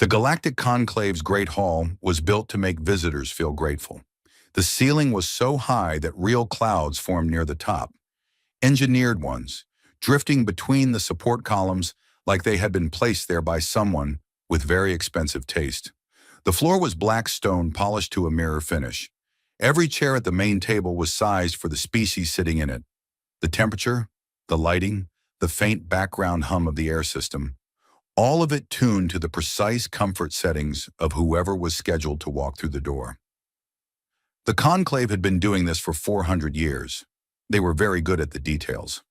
The Galactic Conclave's Great Hall was built to make visitors feel grateful. The ceiling was so high that real clouds formed near the top, engineered ones, drifting between the support columns like they had been placed there by someone with very expensive taste. The floor was black stone polished to a mirror finish. Every chair at the main table was sized for the species sitting in it. The temperature, the lighting, the faint background hum of the air system, all of it tuned to the precise comfort settings of whoever was scheduled to walk through the door. The Conclave had been doing this for 400 years. They were very good at the details.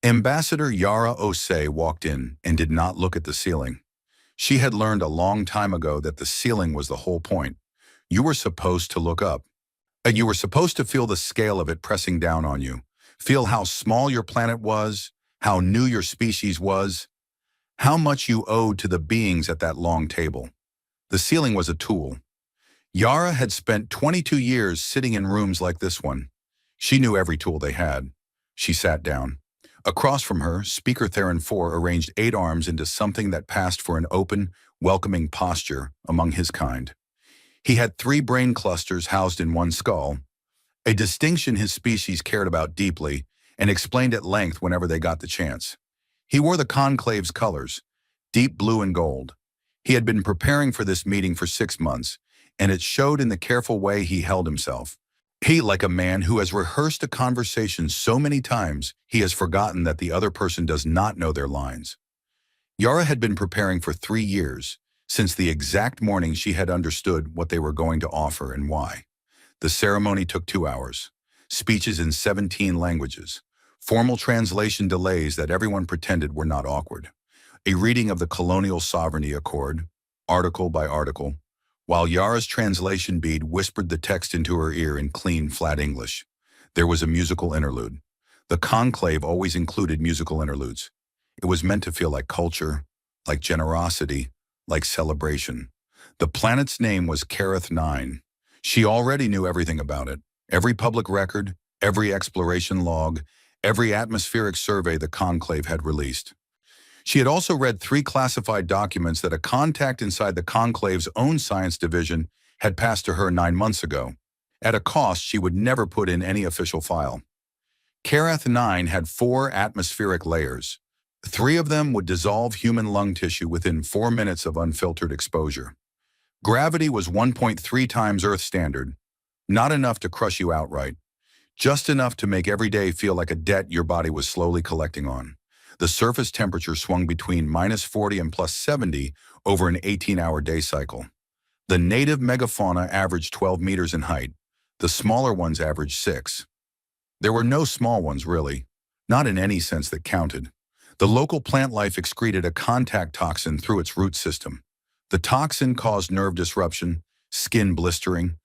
Ambassador Yara Osei walked in and did not look at the ceiling. She had learned a long time ago that the ceiling was the whole point. You were supposed to look up. You were supposed to feel the scale of it pressing down on you. Feel how small your planet was, how new your species was, how much you owed to the beings at that long table. The ceiling was a tool. Yara had spent 22 years sitting in rooms like this one. She knew every tool they had. She sat down. Across from her, Speaker Theron IV arranged 8 arms into something that passed for an open, welcoming posture among his kind. He had 3 brain clusters housed in one skull, a distinction his species cared about deeply and explained at length whenever they got the chance. He wore the Conclave's colors, deep blue and gold. He had been preparing for this meeting for 6 months, and it showed in the careful way he held himself. He, like a man who has rehearsed a conversation so many times, he has forgotten that the other person does not know their lines. Yara had been preparing for 3 years, since the exact morning she had understood what they were going to offer and why. The ceremony took 2 hours, speeches in 17 languages, formal translation delays that everyone pretended were not awkward, a reading of the Colonial Sovereignty Accord, article by article, while Yara's translation bead whispered the text into her ear in clean, flat English. There was a musical interlude. The Conclave always included musical interludes. It was meant to feel like culture, like generosity, like celebration. The planet's name was Kareth 9. She already knew everything about it. Every public record, every exploration log, every atmospheric survey the Conclave had released. She had also read 3 classified documents that a contact inside the Conclave's own science division had passed to her 9 months ago, at a cost she would never put in any official file. Kareth 9 had 4 atmospheric layers. 3 of them would dissolve human lung tissue within 4 minutes of unfiltered exposure. Gravity was 1.3 times Earth standard, not enough to crush you outright, just enough to make every day feel like a debt your body was slowly collecting on. The surface temperature swung between -40 and +70 over an 18-hour day cycle. The native megafauna averaged 12 meters in height. The smaller ones averaged 6. There were no small ones, really, not in any sense that counted. The local plant life excreted a contact toxin through its root system. The toxin caused nerve disruption, skin blistering,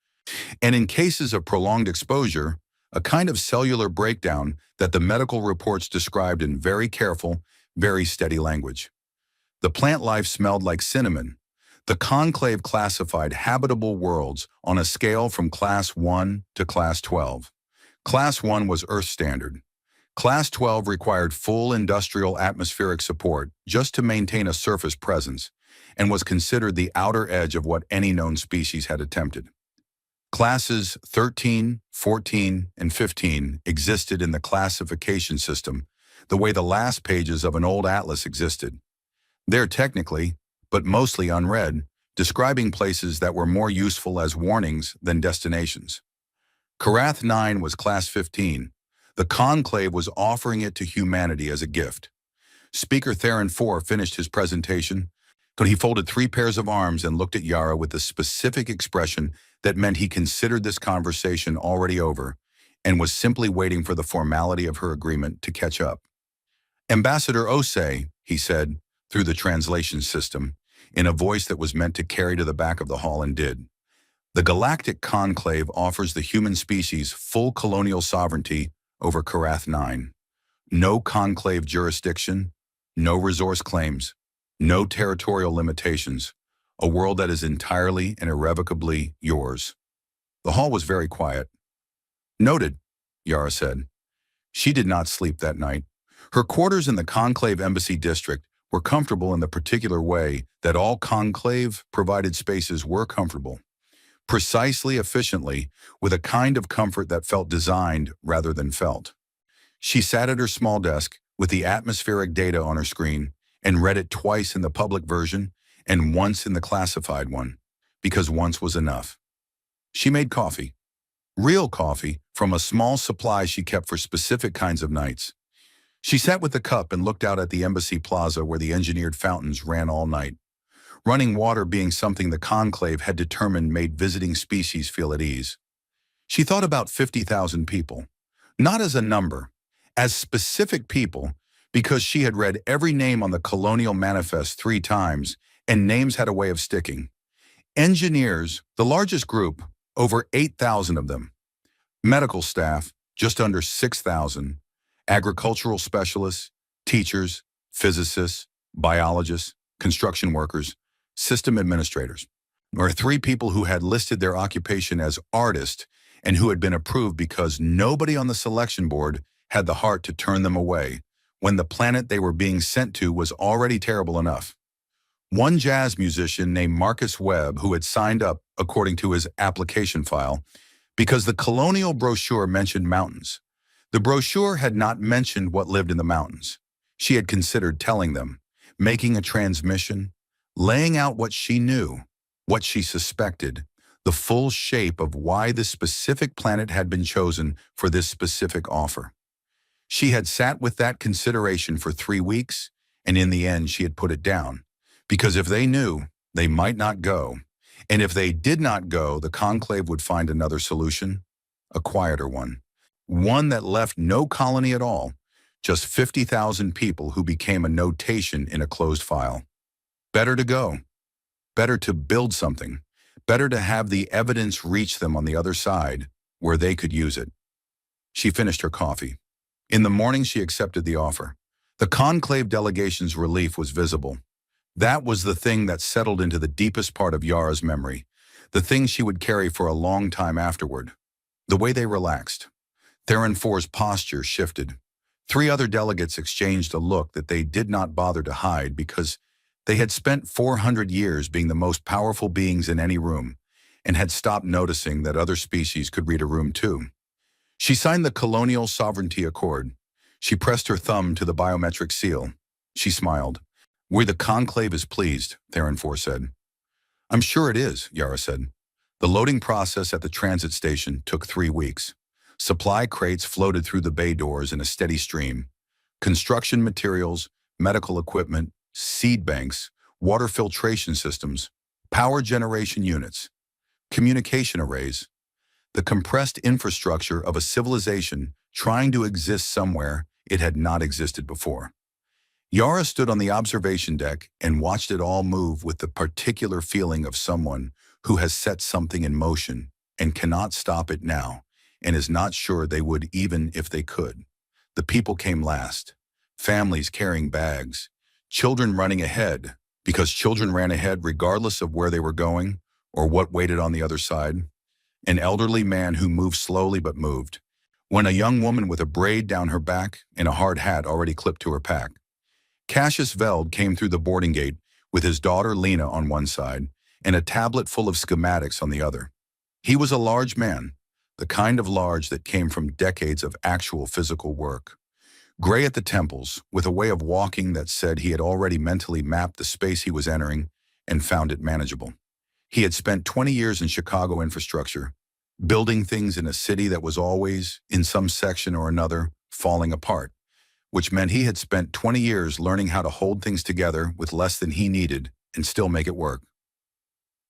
and in cases of prolonged exposure, a kind of cellular breakdown that the medical reports described in very careful, very steady language. The plant life smelled like cinnamon. The Conclave classified habitable worlds on a scale from Class 1 to Class 12. Class 1 was Earth standard. Class 12 required full industrial atmospheric support just to maintain a surface presence, and was considered the outer edge of what any known species had attempted. Classes 13, 14, and 15 existed in the classification system the way the last pages of an old atlas existed. They're technically, but mostly unread, describing places that were more useful as warnings than destinations. Kareth 9 was Class 15. The Conclave was offering it to humanity as a gift. Speaker Theron IV finished his presentation, but he folded 3 pairs of arms and looked at Yara with a specific expression that meant he considered this conversation already over and was simply waiting for the formality of her agreement to catch up. "Ambassador Osei," he said, through the translation system, in a voice that was meant to carry to the back of the hall and did. "The Galactic Conclave offers the human species full colonial sovereignty over Kareth 9. No Conclave jurisdiction, no resource claims, no territorial limitations. A world that is entirely and irrevocably yours." The hall was very quiet. "Noted," Yara said. She did not sleep that night. Her quarters in the Conclave Embassy District were comfortable in the particular way that all conclave-provided spaces were comfortable, precisely, efficiently, with a kind of comfort that felt designed rather than felt. She sat at her small desk with the atmospheric data on her screen and read it twice in the public version and once in the classified one, because once was enough. She made coffee, real coffee, from a small supply she kept for specific kinds of nights. She sat with the cup and looked out at the embassy plaza where the engineered fountains ran all night, running water being something the conclave had determined made visiting species feel at ease. She thought about 50,000 people, not as a number, as specific people, because she had read every name on the Colonial Manifest 3 times, and names had a way of sticking. Engineers, the largest group, over 8,000 of them. Medical staff, just under 6,000. Agricultural specialists, teachers, physicists, biologists, construction workers, system administrators. Or 3 people who had listed their occupation as artist and who had been approved because nobody on the selection board had the heart to turn them away when the planet they were being sent to was already terrible enough. One jazz musician named Marcus Webb, who had signed up, according to his application file, because the colonial brochure mentioned mountains. The brochure had not mentioned what lived in the mountains. She had considered telling them, making a transmission, laying out what she knew, what she suspected, the full shape of why this specific planet had been chosen for this specific offer. She had sat with that consideration for 3 weeks, and in the end she had put it down, because if they knew, they might not go, and if they did not go, the conclave would find another solution, a quieter one that left no colony at all, just 50,000 people who became a notation in a closed file. Better to go, better to build something, better to have the evidence reach them on the other side, where they could use it. She finished her coffee. In the morning, she accepted the offer. The conclave delegation's relief was visible. That was the thing that settled into the deepest part of Yara's memory, the thing she would carry for a long time afterward. The way they relaxed. Theron 4's posture shifted. 3 other delegates exchanged a look that they did not bother to hide because they had spent 400 years being the most powerful beings in any room and had stopped noticing that other species could read a room too. She signed the Colonial Sovereignty Accord. She pressed her thumb to the biometric seal. She smiled. "We the conclave is pleased," Theron 4 said. "I'm sure it is," Yara said. The loading process at the transit station took 3 weeks. Supply crates floated through the bay doors in a steady stream. Construction materials, medical equipment, seed banks, water filtration systems, power generation units, communication arrays, the compressed infrastructure of a civilization trying to exist somewhere it had not existed before. Yara stood on the observation deck and watched it all move with the particular feeling of someone who has set something in motion and cannot stop it now, and is not sure they would even if they could. The people came last. Families carrying bags. Children running ahead, because children ran ahead regardless of where they were going or what waited on the other side. An elderly man who moved slowly but moved. When a young woman with a braid down her back and a hard hat already clipped to her pack. Cassius Veld came through the boarding gate with his daughter Lena on one side and a tablet full of schematics on the other. He was a large man, the kind of large that came from decades of actual physical work. Gray at the temples, with a way of walking that said he had already mentally mapped the space he was entering and found it manageable. He had spent 20 years in Chicago infrastructure, building things in a city that was always, in some section or another, falling apart, which meant he had spent 20 years learning how to hold things together with less than he needed and still make it work.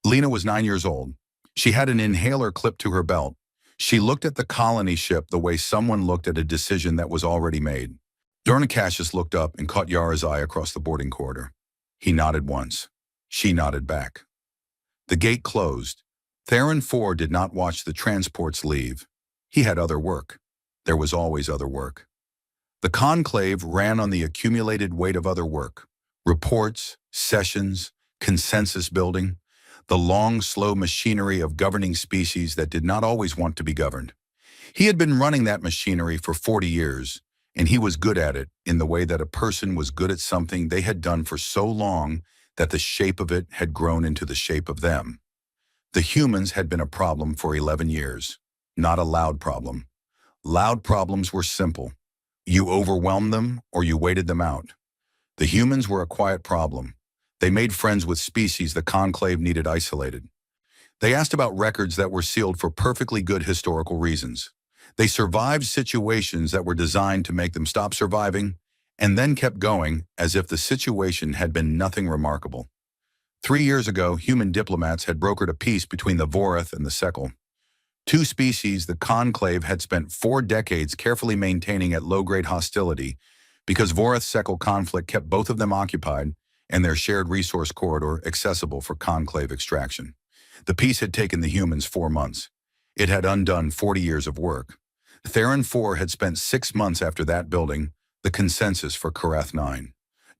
Lena was 9 years old. She had an inhaler clipped to her belt. She looked at the colony ship the way someone looked at a decision that was already made. Dorna Cassius looked up and caught Yara's eye across the boarding corridor. He nodded once. She nodded back. The gate closed. Theron 4 did not watch the transports leave. He had other work. There was always other work. The conclave ran on the accumulated weight of other work. Reports, sessions, consensus building, the long, slow machinery of governing species that did not always want to be governed. He had been running that machinery for 40 years, And he was good at it in the way that a person was good at something they had done for so long that the shape of it had grown into the shape of them. The humans had been a problem for 11 years, not a loud problem. Loud problems were simple. You overwhelmed them or you waited them out. The humans were a quiet problem. They made friends with species the conclave needed isolated. They asked about records that were sealed for perfectly good historical reasons. They survived situations that were designed to make them stop surviving, and then kept going as if the situation had been nothing remarkable. 3 years ago, human diplomats had brokered a peace between the Vorath and the Sekal. Two species the conclave had spent 4 decades carefully maintaining at low-grade hostility because Vorath-Sekal conflict kept both of them occupied and their shared resource corridor accessible for conclave extraction. The peace had taken the humans 4 months. It had undone 40 years of work. Theron 4 had spent 6 months after that building the consensus for Karath 9.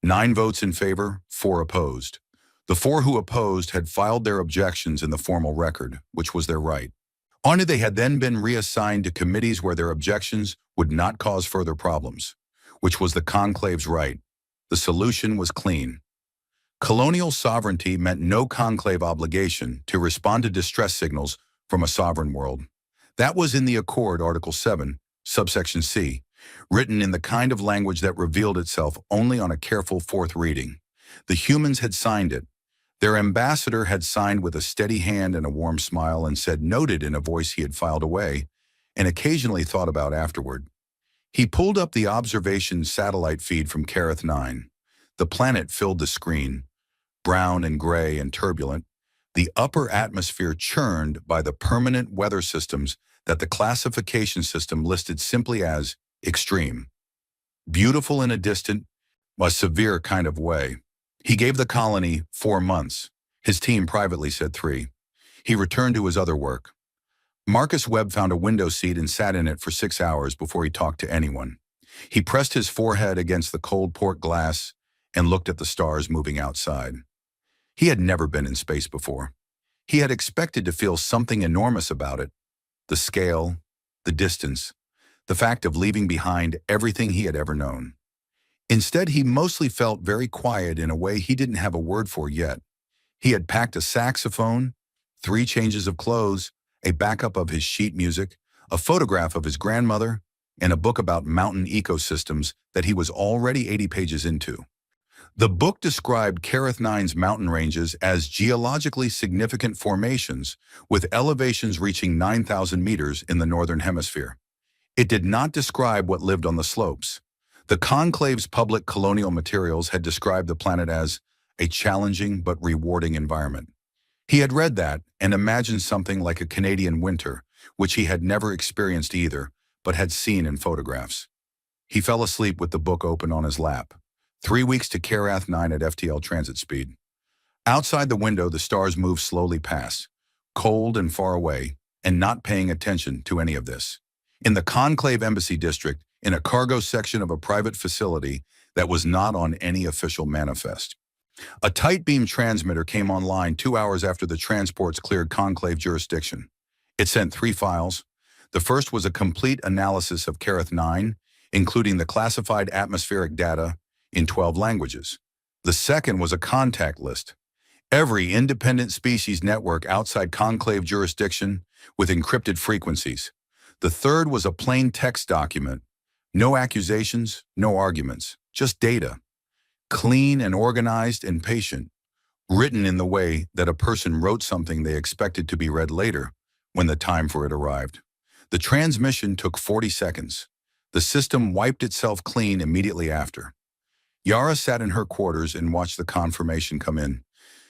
9 votes in favor, 4 opposed. The 4 who opposed had filed their objections in the formal record, which was their right. Only they had then been reassigned to committees where their objections would not cause further problems, which was the conclave's right. The solution was clean. Colonial sovereignty meant no conclave obligation to respond to distress signals from a sovereign world. That was in the Accord, Article 7, subsection C, written in the kind of language that revealed itself only on a careful fourth reading. The humans had signed it. Their ambassador had signed with a steady hand and a warm smile and said noted in a voice he had filed away and occasionally thought about afterward. He pulled up the observation satellite feed from Karath 9. The planet filled the screen, brown and gray and turbulent. The upper atmosphere churned by the permanent weather systems that the classification system listed simply as extreme. Beautiful in a distant, a severe kind of way. He gave the colony 4 months. His team privately said 3. He returned to his other work. Marcus Webb found a window seat and sat in it for 6 hours before he talked to anyone. He pressed his forehead against the cold port glass and looked at the stars moving outside. He had never been in space before. He had expected to feel something enormous about it. The scale, the distance, the fact of leaving behind everything he had ever known. Instead, he mostly felt very quiet in a way he didn't have a word for yet. He had packed a saxophone, 3 changes of clothes, a backup of his sheet music, a photograph of his grandmother, and a book about mountain ecosystems that he was already 80 pages into. The book described Karath 9's mountain ranges as geologically significant formations with elevations reaching 9,000 meters in the northern hemisphere. It did not describe what lived on the slopes. The conclave's public colonial materials had described the planet as a challenging but rewarding environment. He had read that and imagined something like a Canadian winter, which he had never experienced either, but had seen in photographs. He fell asleep with the book open on his lap. 3 weeks to Karath 9 at FTL transit speed. Outside the window, the stars moved slowly past, cold and far away, and not paying attention to any of this. In the Conclave Embassy District, in a cargo section of a private facility that was not on any official manifest. A tight beam transmitter came online 2 hours after the transports cleared Conclave jurisdiction. It sent 3 files. The first was a complete analysis of Karath 9, including the classified atmospheric data in 12 languages. The second was a contact list. Every independent species network outside Conclave jurisdiction with encrypted frequencies. The third was a plain text document. No accusations, no arguments, just data. Clean and organized and patient, written in the way that a person wrote something they expected to be read later when the time for it arrived. The transmission took 40 seconds. The system wiped itself clean immediately after. Yara sat in her quarters and watched the confirmation come in.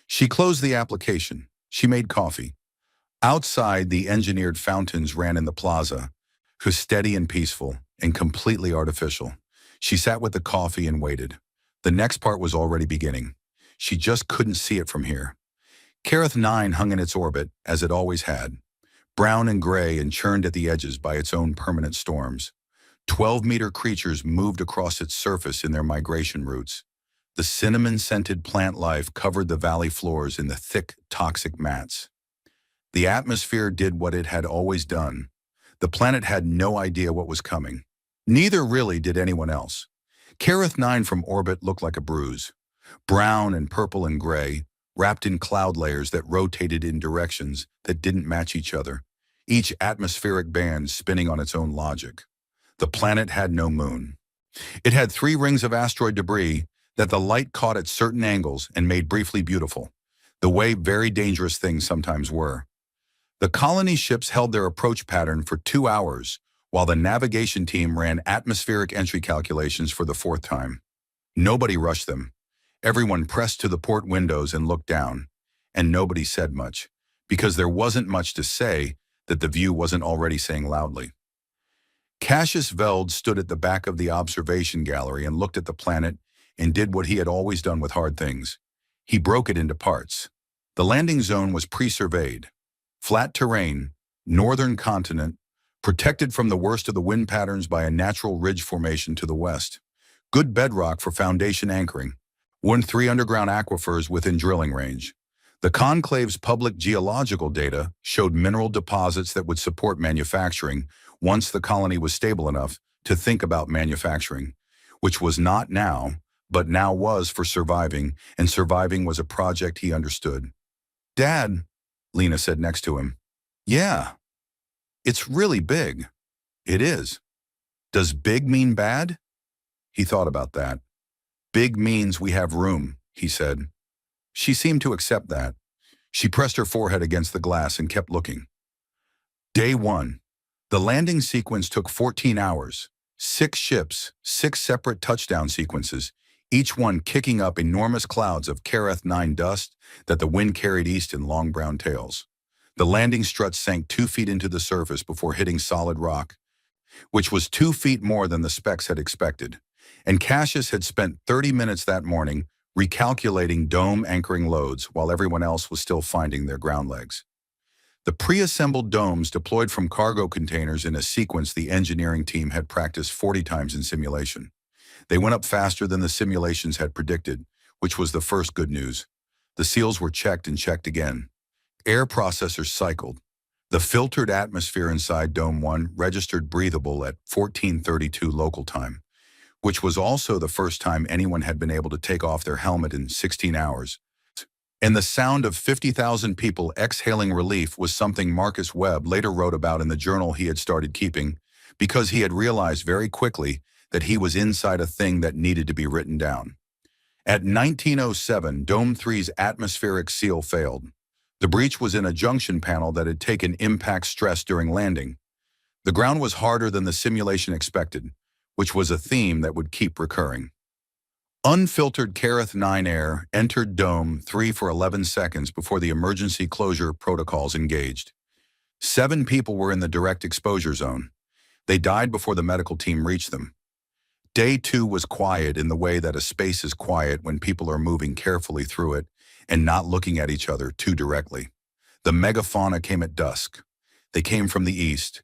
She closed the application. She made coffee. Outside, the engineered fountains ran in the plaza, was steady and peaceful and completely artificial. She sat with the coffee and waited. The next part was already beginning. She just couldn't see it from here. Karath 9 hung in its orbit, as it always had, brown and gray and churned at the edges by its own permanent storms. 12-meter creatures moved across its surface in their migration routes. The cinnamon-scented plant life covered the valley floors in the thick, toxic mats. The atmosphere did what it had always done. The planet had no idea what was coming. Neither really did anyone else. Kareth 9 from orbit looked like a bruise. Brown and purple and gray, wrapped in cloud layers that rotated in directions that didn't match each other, each atmospheric band spinning on its own logic. The planet had no moon. It had 3 rings of asteroid debris that the light caught at certain angles and made briefly beautiful, the way very dangerous things sometimes were. The colony ships held their approach pattern for 2 hours, while the navigation team ran atmospheric entry calculations for the 4th time. Nobody rushed them. Everyone pressed to the port windows and looked down, and nobody said much, because there wasn't much to say that the view wasn't already saying loudly. Cassius Veld stood at the back of the observation gallery and looked at the planet and did what he had always done with hard things. He broke it into parts. The landing zone was pre-surveyed. Flat terrain, northern continent, protected from the worst of the wind patterns by a natural ridge formation to the west. Good bedrock for foundation anchoring. 3 underground aquifers within drilling range. The conclave's public geological data showed mineral deposits that would support manufacturing once the colony was stable enough to think about manufacturing, which was not now, but now was for surviving, and surviving was a project he understood. "Dad," Lena said next to him. "Yeah. It's really big." "It is. Does big mean bad?" He thought about that. "Big means we have room," he said. She seemed to accept that. She pressed her forehead against the glass and kept looking. Day 1. The landing sequence took 14 hours. 6 ships, 6 separate touchdown sequences, each one kicking up enormous clouds of Kareth 9 dust that the wind carried east in long brown tails. The landing struts sank 2 feet into the surface before hitting solid rock, which was 2 feet more than the specs had expected. And Cassius had spent 30 minutes that morning recalculating dome anchoring loads while everyone else was still finding their ground legs. The pre-assembled domes deployed from cargo containers in a sequence the engineering team had practiced 40 times in simulation. They went up faster than the simulations had predicted, which was the first good news. The seals were checked and checked again. Air processors cycled. The filtered atmosphere inside Dome 1 registered breathable at 14:32 local time, which was also the first time anyone had been able to take off their helmet in 16 hours. And the sound of 50,000 people exhaling relief was something Marcus Webb later wrote about in the journal he had started keeping, because he had realized very quickly that he was inside a thing that needed to be written down. At 1907, Dome 3's atmospheric seal failed. The breach was in a junction panel that had taken impact stress during landing. The ground was harder than the simulation expected, which was a theme that would keep recurring. Unfiltered Kareth 9 air entered Dome 3 for 11 seconds before the emergency closure protocols engaged. 7 people were in the direct exposure zone. They died before the medical team reached them. Day 2 was quiet in the way that a space is quiet when people are moving carefully through it and not looking at each other too directly. The megafauna came at dusk. They came from the east,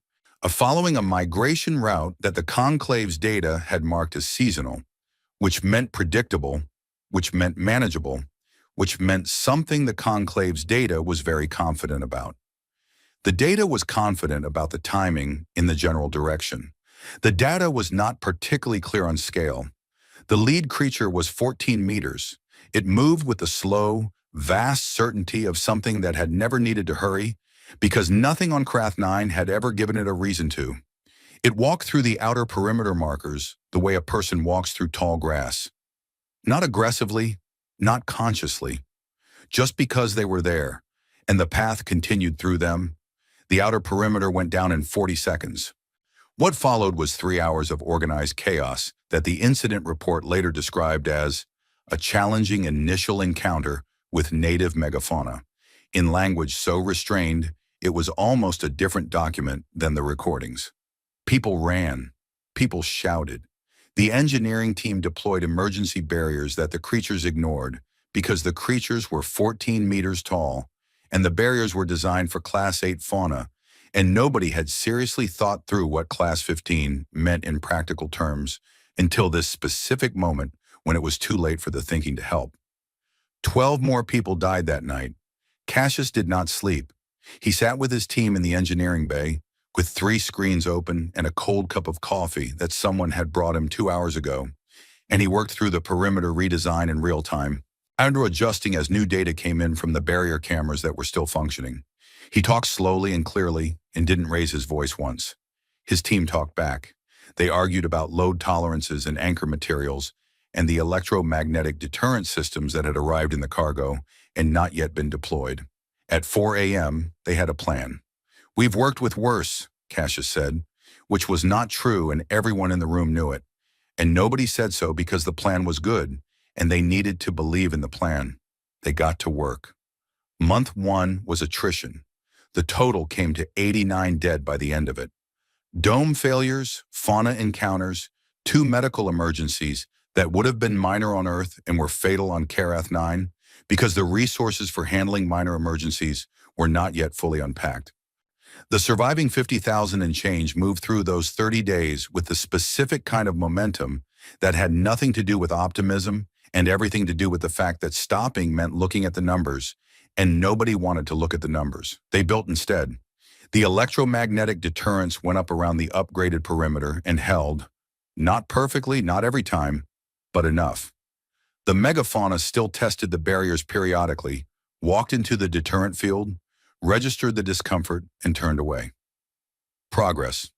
following a migration route that the conclave's data had marked as seasonal, which meant predictable, which meant manageable, which meant something the conclave's data was very confident about. The data was confident about the timing in the general direction. The data was not particularly clear on scale. The lead creature was 14 meters. It moved with the slow, vast certainty of something that had never needed to hurry, because nothing on Kareth 9 had ever given it a reason to. It walked through the outer perimeter markers the way a person walks through tall grass. Not aggressively, not consciously. Just because they were there, and the path continued through them. The outer perimeter went down in 40 seconds. What followed was 3 hours of organized chaos that the incident report later described as a challenging initial encounter with native megafauna, in language so restrained it was almost a different document than the recordings. People ran. People shouted. The engineering team deployed emergency barriers that the creatures ignored because the creatures were 14 meters tall, and the barriers were designed for Class 8 fauna, and nobody had seriously thought through what Class 15 meant in practical terms until this specific moment when it was too late for the thinking to help. 12 more people died that night. Cassius did not sleep. He sat with his team in the engineering bay, with 3 screens open and a cold cup of coffee that someone had brought him 2 hours ago, and he worked through the perimeter redesign in real time, Andrew adjusting as new data came in from the barrier cameras that were still functioning. He talked slowly and clearly and didn't raise his voice once. His team talked back. They argued about load tolerances and anchor materials and the electromagnetic deterrent systems that had arrived in the cargo and not yet been deployed. At 4 a.m., they had a plan. "We've worked with worse," Cassius said, which was not true, and everyone in the room knew it. And nobody said so because the plan was good, and they needed to believe in the plan. They got to work. Month 1 was attrition. The total came to 89 dead by the end of it. Dome failures, fauna encounters, 2 medical emergencies that would have been minor on Earth and were fatal on Karath 9 because the resources for handling minor emergencies were not yet fully unpacked. The surviving 50,000 and change moved through those 30 days with the specific kind of momentum that had nothing to do with optimism and everything to do with the fact that stopping meant looking at the numbers, and nobody wanted to look at the numbers. They built instead. The electromagnetic deterrents went up around the upgraded perimeter and held, not perfectly, not every time, but enough. The megafauna still tested the barriers periodically, walked into the deterrent field, registered the discomfort, and turned away. Progress.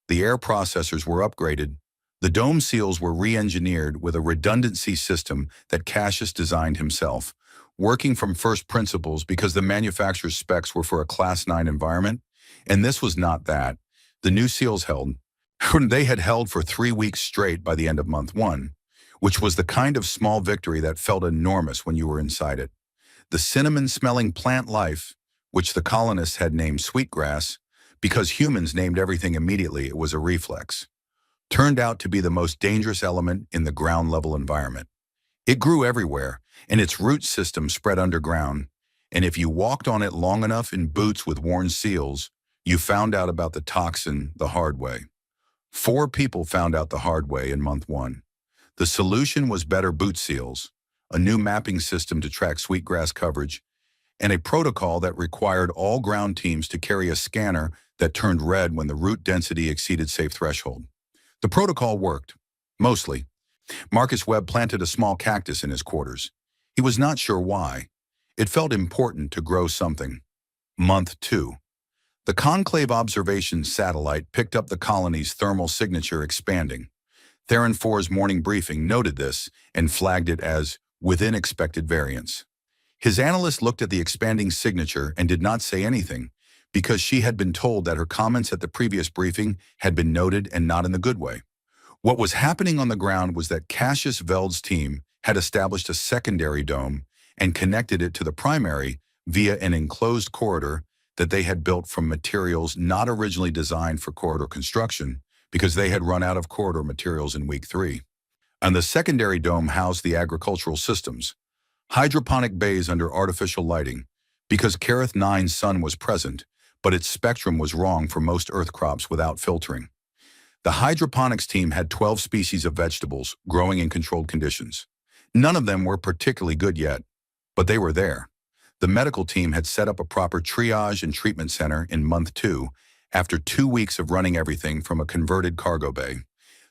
The air processors were upgraded. The dome seals were re-engineered with a redundancy system that Cassius designed himself, working from first principles because the manufacturer's specs were for a Class 9 environment, and this was not that. The new seals held. They had held for 3 weeks straight by the end of month 1, which was the kind of small victory that felt enormous when you were inside it. The cinnamon-smelling plant life, which the colonists had named sweetgrass, because humans named everything immediately, it was a reflex, turned out to be the most dangerous element in the ground-level environment. It grew everywhere, and its root system spread underground, and if you walked on it long enough in boots with worn seals, you found out about the toxin the hard way. 4 people found out the hard way in month 1. The solution was better boot seals, a new mapping system to track sweetgrass coverage, and a protocol that required all ground teams to carry a scanner that turned red when the root density exceeded safe threshold. The protocol worked, mostly. Marcus Webb planted a small cactus in his quarters. He was not sure why. It felt important to grow something. Month 2. The Conclave Observation Satellite picked up the colony's thermal signature expanding. Theron 4's morning briefing noted this and flagged it as within expected variance. His analyst looked at the expanding signature and did not say anything because she had been told that her comments at the previous briefing had been noted and not in the good way. What was happening on the ground was that Cassius Veld's team had established a secondary dome and connected it to the primary via an enclosed corridor that they had built from materials not originally designed for corridor construction because they had run out of corridor materials in week 3. And the secondary dome housed the agricultural systems, hydroponic bays under artificial lighting, because Karath 9's sun was present, but its spectrum was wrong for most earth crops without filtering. The hydroponics team had 12 species of vegetables growing in controlled conditions. None of them were particularly good yet, but they were there. The medical team had set up a proper triage and treatment center in month 2 after 2 weeks of running everything from a converted cargo bay.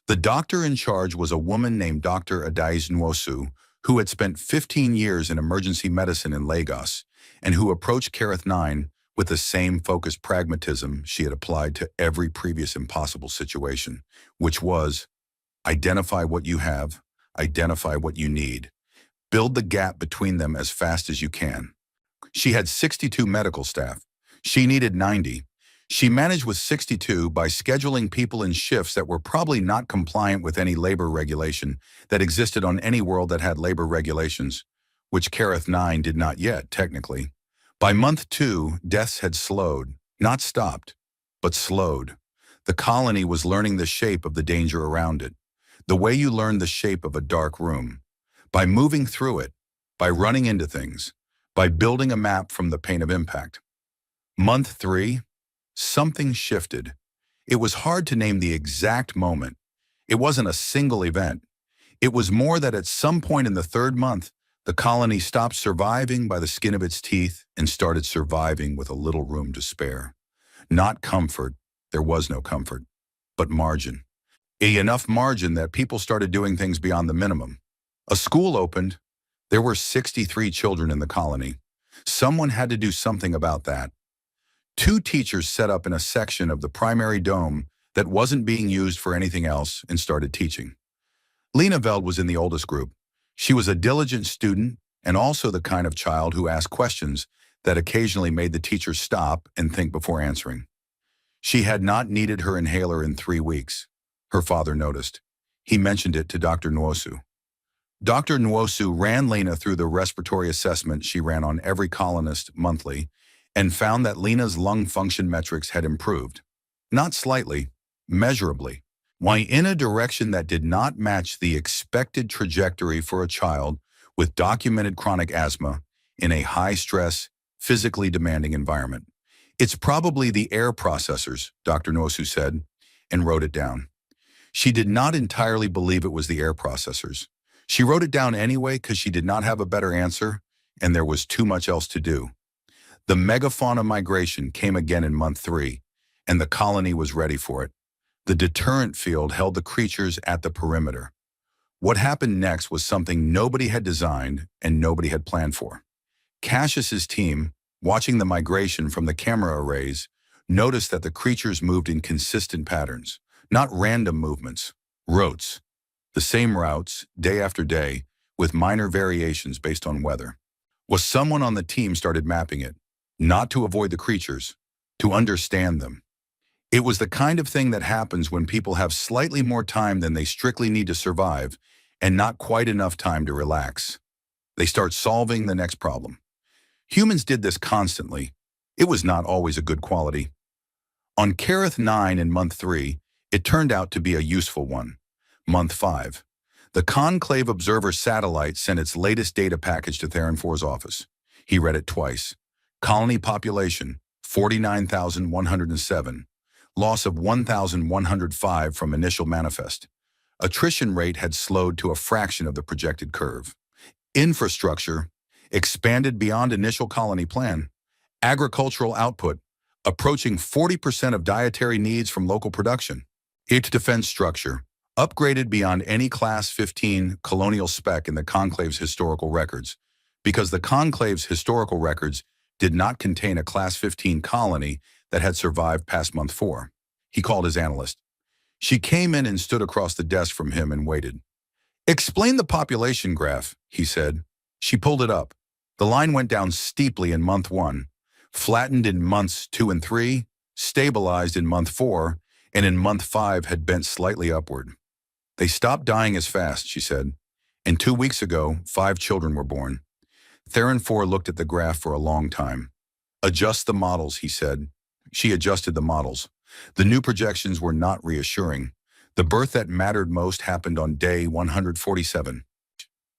The doctor in charge was a woman named Dr. Adais Nwosu, who had spent 15 years in emergency medicine in Lagos, and who approached Karath 9 with the same focused pragmatism she had applied to every previous impossible situation, which was, identify what you have, identify what you need, build the gap between them as fast as you can. She had 62 medical staff. She needed 90. She managed with 62 by scheduling people in shifts that were probably not compliant with any labor regulation that existed on any world that had labor regulations, which Karath 9 did not yet, technically. By month 2, deaths had slowed, not stopped, but slowed. The colony was learning the shape of the danger around it, the way you learn the shape of a dark room, by moving through it, by running into things, by building a map from the pain of impact. Month 3, something shifted. It was hard to name the exact moment. It wasn't a single event. It was more that at some point in the 3rd month, the colony stopped surviving by the skin of its teeth and started surviving with a little room to spare. Not comfort. there was no comfort, but margin. Enough margin that people started doing things beyond the minimum. A school opened. There were 63 children in the colony. Someone had to do something about that. Two teachers set up in a section of the primary dome that wasn't being used for anything else and started teaching. Lena Veld was in the oldest group. She was a diligent student and also the kind of child who asked questions that occasionally made the teacher stop and think before answering. She had not needed her inhaler in 3 weeks. Her father noticed. He mentioned it to Dr. Nwosu. Dr. Nwosu ran Lena through the respiratory assessment she ran on every colonist monthly and found that Lena's lung function metrics had improved. Not slightly, measurably. Why, in a direction that did not match the expected trajectory for a child with documented chronic asthma in a high-stress, physically demanding environment. It's probably the air processors, Dr. Nwosu said, and wrote it down. She did not entirely believe it was the air processors. She wrote it down anyway because she did not have a better answer, and there was too much else to do. The megafauna migration came again in month 3, and the colony was ready for it. The deterrent field held the creatures at the perimeter. What happened next was something nobody had designed and nobody had planned for. Cassius's team, watching the migration from the camera arrays, noticed that the creatures moved in consistent patterns, not random movements, routes. The same routes, day after day, with minor variations based on weather. Someone on the team started mapping it, not to avoid the creatures, to understand them. It was the kind of thing that happens when people have slightly more time than they strictly need to survive and not quite enough time to relax. They start solving the next problem. Humans did this constantly. It was not always a good quality. On Kareth 9 in month 3, it turned out to be a useful one. Month 5. The Conclave Observer satellite sent its latest data package to Theron 4's office. He read it twice. Colony population, 49,107. Loss of 1,105 from initial manifest. Attrition rate had slowed to a fraction of the projected curve. Infrastructure, expanded beyond initial colony plan. Agricultural output, approaching 40% of dietary needs from local production. Its defense structure, upgraded beyond any Class 15 colonial spec in the Conclave's historical records, because the Conclave's historical records did not contain a Class 15 colony that had survived past month 4. He called his analyst. She came in and stood across the desk from him and waited. "Explain the population graph," he said. She pulled it up. The line went down steeply in month 1, flattened in months 2 and 3, stabilized in month 4, and in month 5 had bent slightly upward. "They stopped dying as fast," she said. "And 2 weeks ago, 5 children were born." Theron 4 looked at the graph for a long time. "Adjust the models," he said. She adjusted the models. The new projections were not reassuring. The birth that mattered most happened on day 147.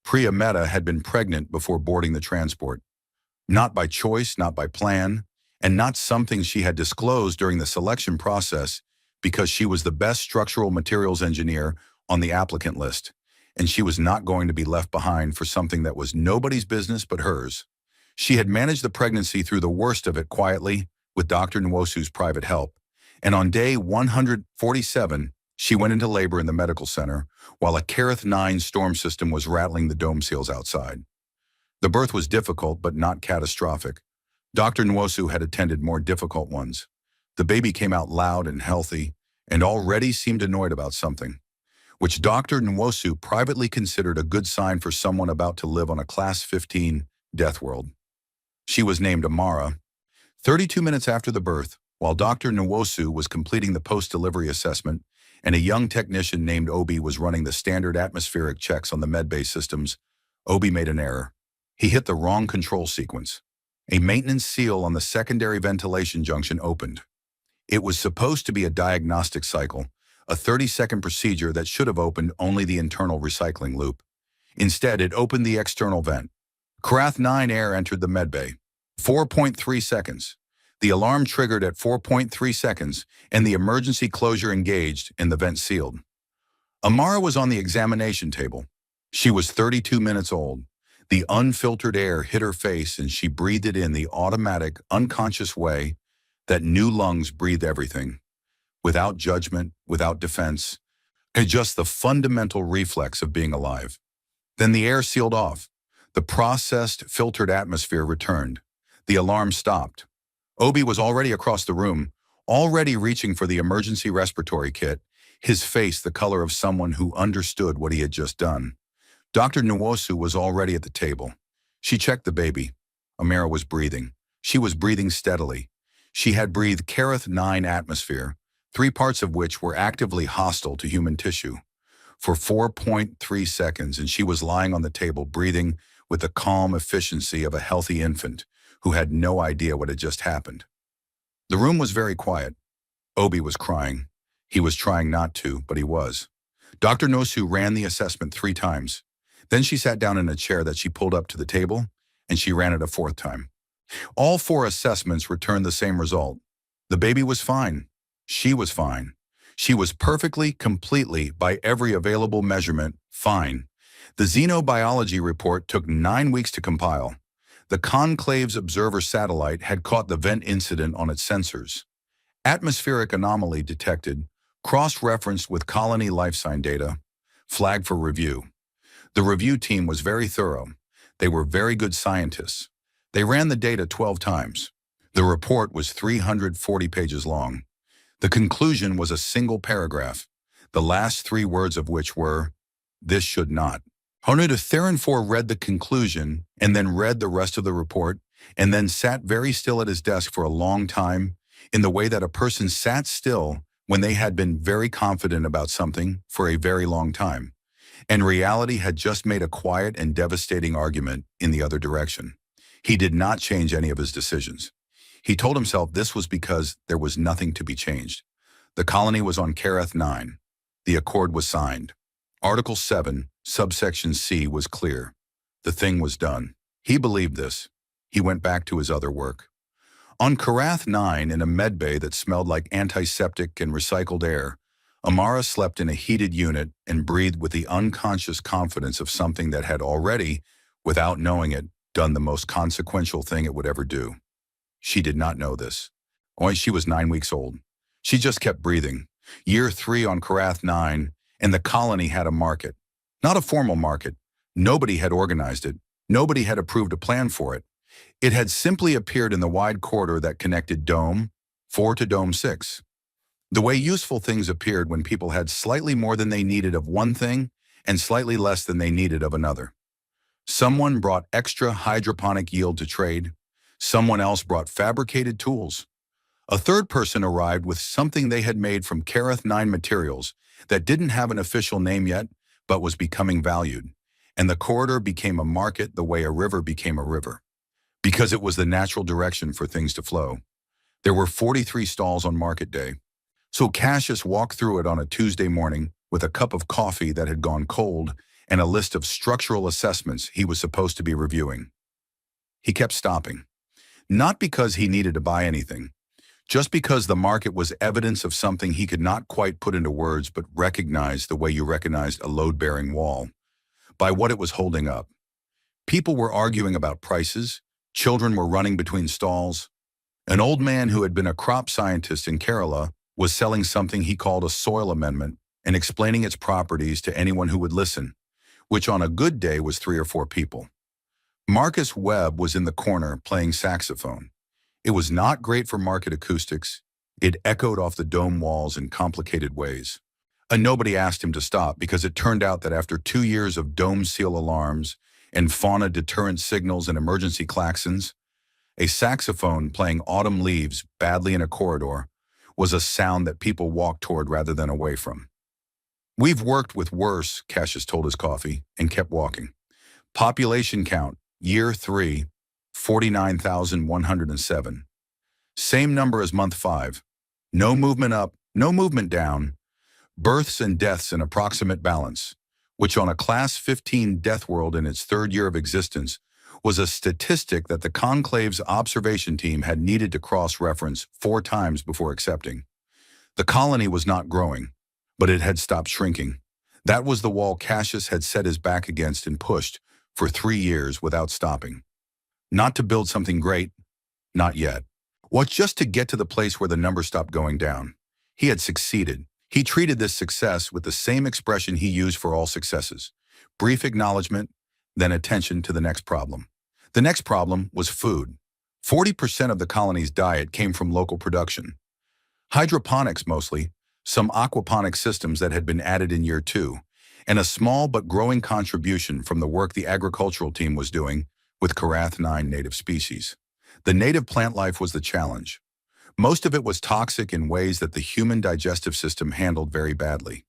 Priya Mehta had been pregnant before boarding the transport. Not by choice, not by plan, and not something she had disclosed during the selection process because she was the best structural materials engineer on the applicant list, and she was not going to be left behind for something that was nobody's business but hers. She had managed the pregnancy through the worst of it quietly with Dr. Nwosu's private help, and on day 147, she went into labor in the medical center while a Kareth 9 storm system was rattling the dome seals outside. The birth was difficult but not catastrophic. Dr. Nwosu had attended more difficult ones. The baby came out loud and healthy and already seemed annoyed about something, which Dr. Nwosu privately considered a good sign for someone about to live on a Class 15 Deathworld. She was named Amara. 32 minutes after the birth, while Dr. Nwosu was completing the post-delivery assessment and a young technician named Obi was running the standard atmospheric checks on the medbay systems, Obi made an error. He hit the wrong control sequence. A maintenance seal on the secondary ventilation junction opened. It was supposed to be a diagnostic cycle, a 30-second procedure that should have opened only the internal recycling loop. Instead, it opened the external vent. Kareth 9 air entered the medbay. 4.3 seconds. The alarm triggered at 4.3 seconds, and the emergency closure engaged and the vent sealed. Amara was on the examination table. She was 32 minutes old. The unfiltered air hit her face and she breathed it in the automatic, unconscious way that new lungs breathe everything. without judgment, without defense, and just the fundamental reflex of being alive. Then the air sealed off. The processed, filtered atmosphere returned. The alarm stopped. Obi was already across the room, already reaching for the emergency respiratory kit, his face the color of someone who understood what he had just done. Dr. Nwosu was already at the table. She checked the baby. Amira was breathing. She was breathing steadily. She had breathed Kareth 9 atmosphere, 3 parts of which were actively hostile to human tissue, for 4.3 seconds, and she was lying on the table breathing with the calm efficiency of a healthy infant who had no idea what had just happened. The room was very quiet. Obi was crying. He was trying not to, but he was. Dr. Nosu ran the assessment 3 times. Then she sat down in a chair that she pulled up to the table, and she ran it a 4th time. All 4 assessments returned the same result. The baby was fine. She was fine. She was perfectly, completely, by every available measurement, fine. The xenobiology report took 9 weeks to compile. The Conclave's observer satellite had caught the vent incident on its sensors. Atmospheric anomaly detected, cross-referenced with colony life sign data, flagged for review. The review team was very thorough. They were very good scientists. They ran the data 12 times. The report was 340 pages long. The conclusion was a single paragraph, the last 3 words of which were, "This should not." Honuda Theron read the conclusion and then read the rest of the report and then sat very still at his desk for a long time in the way that a person sat still when they had been very confident about something for a very long time, and reality had just made a quiet and devastating argument in the other direction. He did not change any of his decisions. He told himself this was because there was nothing to be changed. The colony was on Kareth 9. The accord was signed. Article 7, subsection C was clear. The thing was done. He believed this. He went back to his other work. On Kareth 9, in a medbay that smelled like antiseptic and recycled air, Amara slept in a heated unit and breathed with the unconscious confidence of something that had already, without knowing it, done the most consequential thing it would ever do. She did not know this. Only she was 9 weeks old. She just kept breathing. Year 3 on Kareth 9, and the colony had a market. Not a formal market. Nobody had organized it. Nobody had approved a plan for it. It had simply appeared in the wide corridor that connected Dome 4 to Dome 6. The way useful things appeared when people had slightly more than they needed of one thing and slightly less than they needed of another. Someone brought extra hydroponic yield to trade. Someone else brought fabricated tools. A third person arrived with something they had made from Kareth 9 materials that didn't have an official name yet, but was becoming valued. And the corridor became a market the way a river became a river, because it was the natural direction for things to flow. There were 43 stalls on market day. So Cassius walked through it on a Tuesday morning with a cup of coffee that had gone cold and a list of structural assessments he was supposed to be reviewing. He kept stopping, not because he needed to buy anything, just because the market was evidence of something he could not quite put into words but recognized the way you recognized a load-bearing wall, by what it was holding up. People were arguing about prices, children were running between stalls. An old man who had been a crop scientist in Kerala was selling something he called a soil amendment and explaining its properties to anyone who would listen, which on a good day was 3 or 4 people. Marcus Webb was in the corner playing saxophone. It was not great for market acoustics. It echoed off the dome walls in complicated ways. And nobody asked him to stop because it turned out that after 2 years of dome seal alarms and fauna deterrent signals and emergency klaxons, a saxophone playing Autumn Leaves badly in a corridor was a sound that people walked toward rather than away from. "We've worked with worse," Cassius told his coffee, and kept walking. Population count, year 3, 49,107. Same number as month 5. No movement up, no movement down. Births and deaths in approximate balance, which on a Class 15 Deathworld in its 3rd year of existence was a statistic that the Conclave's observation team had needed to cross-reference 4 times before accepting. The colony was not growing, but it had stopped shrinking. That was the wall Cassius had set his back against and pushed for 3 years without stopping. Not to build something great, not yet. Just to get to the place where the numbers stopped going down. He had succeeded. He treated this success with the same expression he used for all successes: brief acknowledgement, then attention to the next problem. The next problem was food. 40% of the colony's diet came from local production. Hydroponics mostly, some aquaponic systems that had been added in year 2, and a small but growing contribution from the work the agricultural team was doing with Karath-9 native species. The native plant life was the challenge. Most of it was toxic in ways that the human digestive system handled very badly.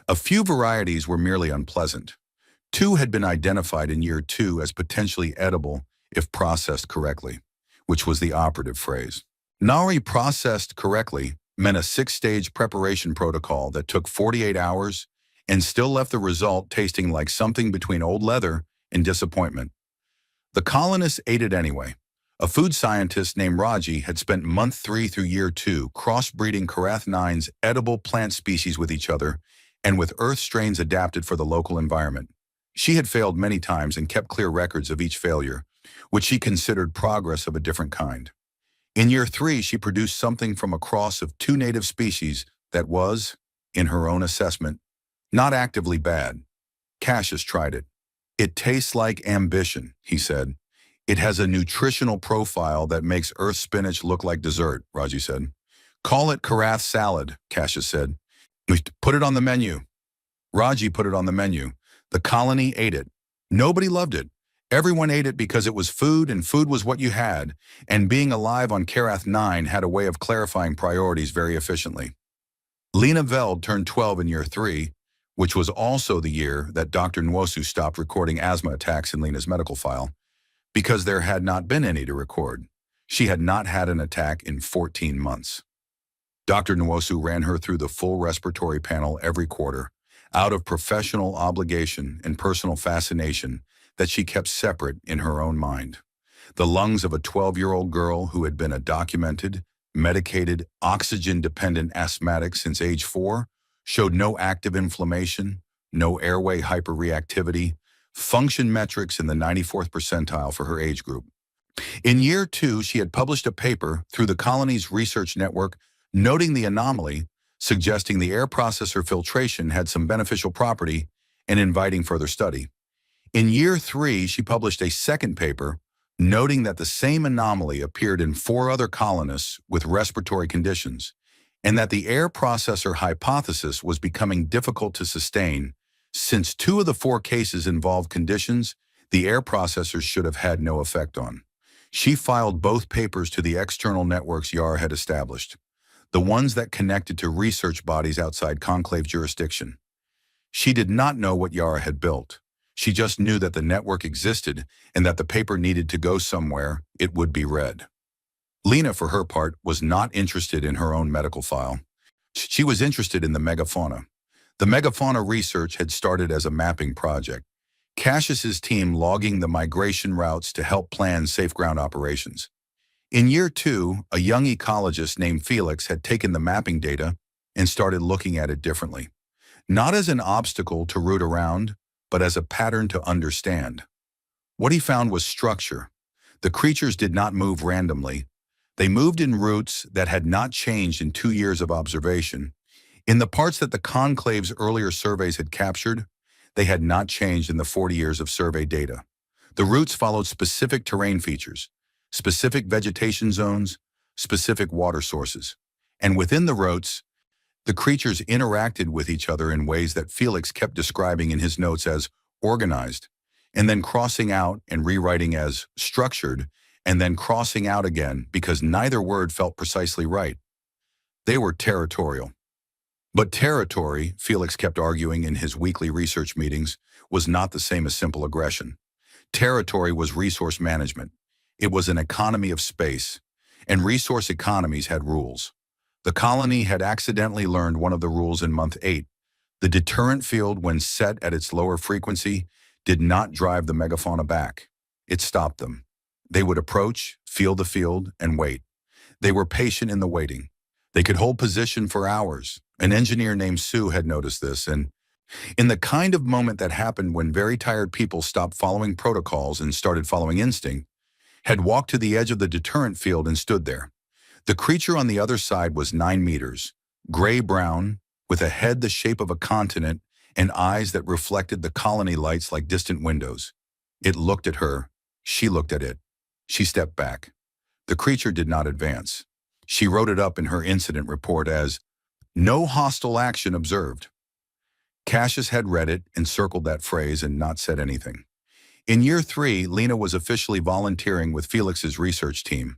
A few varieties were merely unpleasant. 2 had been identified in year 2 as potentially edible if processed correctly, which was the operative phrase. Nari processed correctly meant a 6-stage preparation protocol that took 48 hours and still left the result tasting like something between old leather and disappointment. The colonists ate it anyway. A food scientist named Raji had spent month 3 through year 2 crossbreeding Karath-9's edible plant species with each other and with earth strains adapted for the local environment. She had failed many times and kept clear records of each failure, which she considered progress of a different kind. In year 3, she produced something from a cross of 2 native species that was, in her own assessment, not actively bad. Cassius tried it. "It tastes like ambition," he said. "It has a nutritional profile that makes earth spinach look like dessert," Raji said. "Call it Karath salad," Cassius said. "Put it on the menu." Raji put it on the menu. The colony ate it. Nobody loved it. Everyone ate it because it was food and food was what you had, and being alive on Karath-9 had a way of clarifying priorities very efficiently. Lena Veld turned 12 in year 3, which was also the year that Dr. Nwosu stopped recording asthma attacks in Lena's medical file, because there had not been any to record. She had not had an attack in 14 months. Dr. Nwosu ran her through the full respiratory panel every quarter, out of professional obligation and personal fascination that she kept separate in her own mind. The lungs of a 12-year-old girl who had been a documented, medicated, oxygen-dependent asthmatic since age 4 showed no active inflammation, no airway hyperreactivity, function metrics in the 94th percentile for her age group. In year 2, she had published a paper through the colony's research network noting the anomaly, suggesting the air processor filtration had some beneficial property and inviting further study. In year 3, she published a second paper noting that the same anomaly appeared in 4 other colonists with respiratory conditions, and that the air processor hypothesis was becoming difficult to sustain since 2 of the 4 cases involved conditions the air processors should have had no effect on. She filed both papers to the external networks Yara had established, the ones that connected to research bodies outside conclave jurisdiction. She did not know what Yara had built. She just knew that the network existed and that the paper needed to go somewhere it would be read. Lena, for her part, was not interested in her own medical file. She was interested in the megafauna. The megafauna research had started as a mapping project, Cassius's team logging the migration routes to help plan safe ground operations. In year 2, a young ecologist named Felix had taken the mapping data and started looking at it differently. Not as an obstacle to root around, but as a pattern to understand. What he found was structure. The creatures did not move randomly. They moved in routes that had not changed in 2 years of observation. In the parts that the conclave's earlier surveys had captured, they had not changed in the 40 years of survey data. The routes followed specific terrain features, specific vegetation zones, specific water sources. And within the routes, the creatures interacted with each other in ways that Felix kept describing in his notes as organized, and then crossing out and rewriting as structured, and then crossing out again because neither word felt precisely right. They were territorial. But territory, Felix kept arguing in his weekly research meetings, was not the same as simple aggression. Territory was resource management. It was an economy of space, and resource economies had rules. The colony had accidentally learned one of the rules in month 8. The deterrent field, when set at its lower frequency, did not drive the megafauna back. It stopped them. They would approach, feel the field, and wait. They were patient in the waiting. They could hold position for hours. An engineer named Sue had noticed this, and in the kind of moment that happened when very tired people stopped following protocols and started following instinct, had walked to the edge of the deterrent field and stood there. The creature on the other side was 9 meters, gray-brown, with a head the shape of a continent and eyes that reflected the colony lights like distant windows. It looked at her. She looked at it. She stepped back. The creature did not advance. She wrote it up in her incident report as, "No hostile action observed." Cassius had read it and circled that phrase and not said anything. In year 3, Lena was officially volunteering with Felix's research team.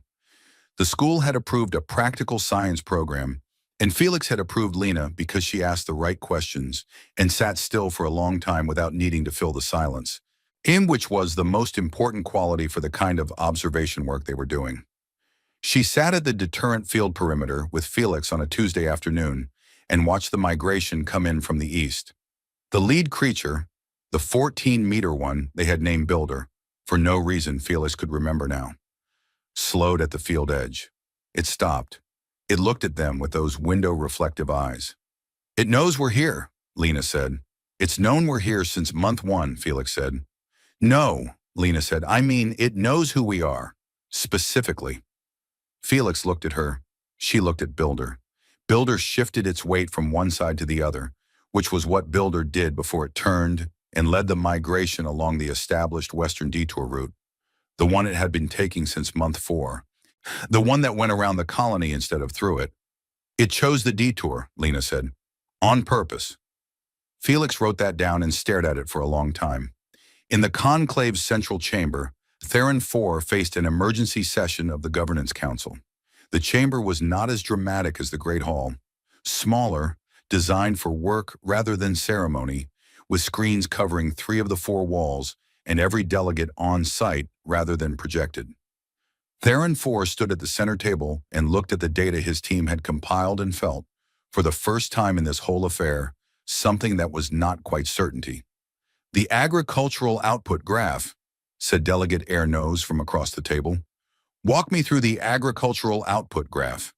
The school had approved a practical science program, and Felix had approved Lena because she asked the right questions and sat still for a long time without needing to fill the silence, in which was the most important quality for the kind of observation work they were doing. She sat at the deterrent field perimeter with Felix on a Tuesday afternoon and watched the migration come in from the east. The lead creature, the 14-meter one they had named Builder, for no reason Felix could remember now, slowed at the field edge. It stopped. It looked at them with those window-reflective eyes. "It knows we're here," Lena said. "It's known we're here since month 1, Felix said. "No," Lena said. "I mean, it knows who we are, specifically." Felix looked at her. She looked at Builder. Builder shifted its weight from one side to the other, which was what Builder did before it turned and led the migration along the established western detour route, the one it had been taking since month 4, the one that went around the colony instead of through it. "It chose the detour," Lena said, "on purpose." Felix wrote that down and stared at it for a long time. In the conclave's central chamber, Theron 4 faced an emergency session of the Governance Council. The chamber was not as dramatic as the Great Hall. Smaller, designed for work rather than ceremony, with screens covering 3 of the 4 walls and every delegate on site rather than projected. Theron 4 stood at the center table and looked at the data his team had compiled and felt, for the first time in this whole affair, something that was not quite certainty. "The agricultural output graph," said Delegate Airnose from across the table. "Walk me through the agricultural output graph."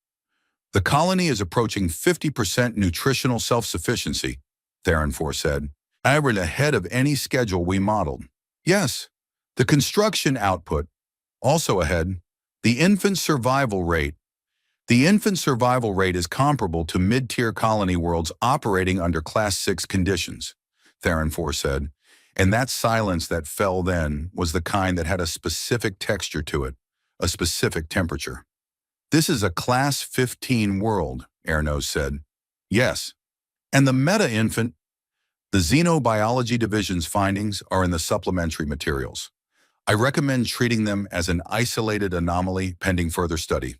"The colony is approaching 50% nutritional self-sufficiency," Theron 4 said. "We're ahead of any schedule we modeled." "Yes." "The construction output, also ahead. The infant survival rate. The infant survival rate is comparable to mid-tier colony worlds operating under Class 6 conditions," Theron 4 said. And that silence that fell then was the kind that had a specific texture to it, a specific temperature. "This is a Class 15 world," Airnose said. "Yes." "And the meta-infant?" "The Xenobiology Division's findings are in the supplementary materials. I recommend treating them as an isolated anomaly pending further study."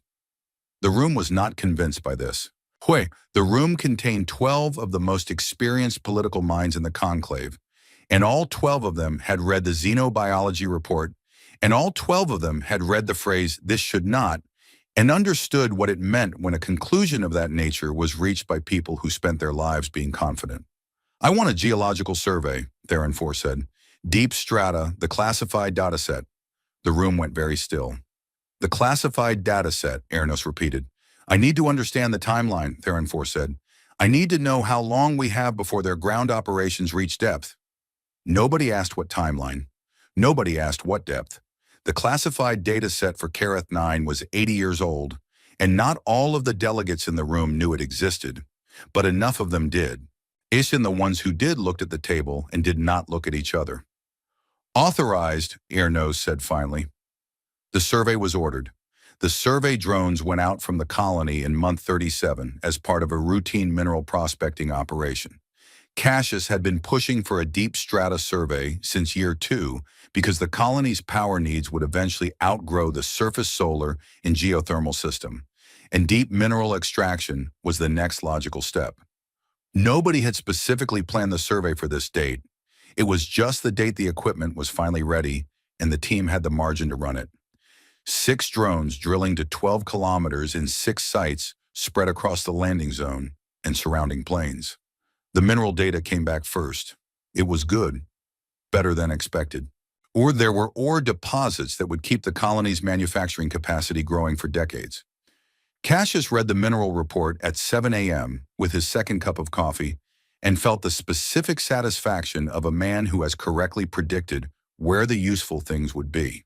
The room was not convinced by this. The room contained 12 of the most experienced political minds in the conclave, and all 12 of them had read the xenobiology report, and all 12 of them had read the phrase, "this should not," and understood what it meant when a conclusion of that nature was reached by people who spent their lives being confident. "I want a geological survey," Theron 4 said. "Deep strata, the classified dataset." The room went very still. "The classified dataset," Airnos repeated. "I need to understand the timeline," Theron 4 said. "I need to know how long we have before their ground operations reach depth." Nobody asked what timeline. Nobody asked what depth. The classified data set for Kareth 9 was 80 years old, and not all of the delegates in the room knew it existed, but enough of them did. And the ones who did looked at the table and did not look at each other. "Authorized," Airnose said finally. The survey was ordered. The survey drones went out from the colony in month 37 as part of a routine mineral prospecting operation. Cassius had been pushing for a deep strata survey since year 2 because the colony's power needs would eventually outgrow the surface solar and geothermal system, and deep mineral extraction was the next logical step. Nobody had specifically planned the survey for this date. It was just the date the equipment was finally ready, and the team had the margin to run it. 6 drones drilling to 12 kilometers in 6 sites spread across the landing zone and surrounding plains. The mineral data came back first. It was good, better than expected. There were ore deposits that would keep the colony's manufacturing capacity growing for decades. Cassius read the mineral report at 7 a.m. with his second cup of coffee and felt the specific satisfaction of a man who has correctly predicted where the useful things would be.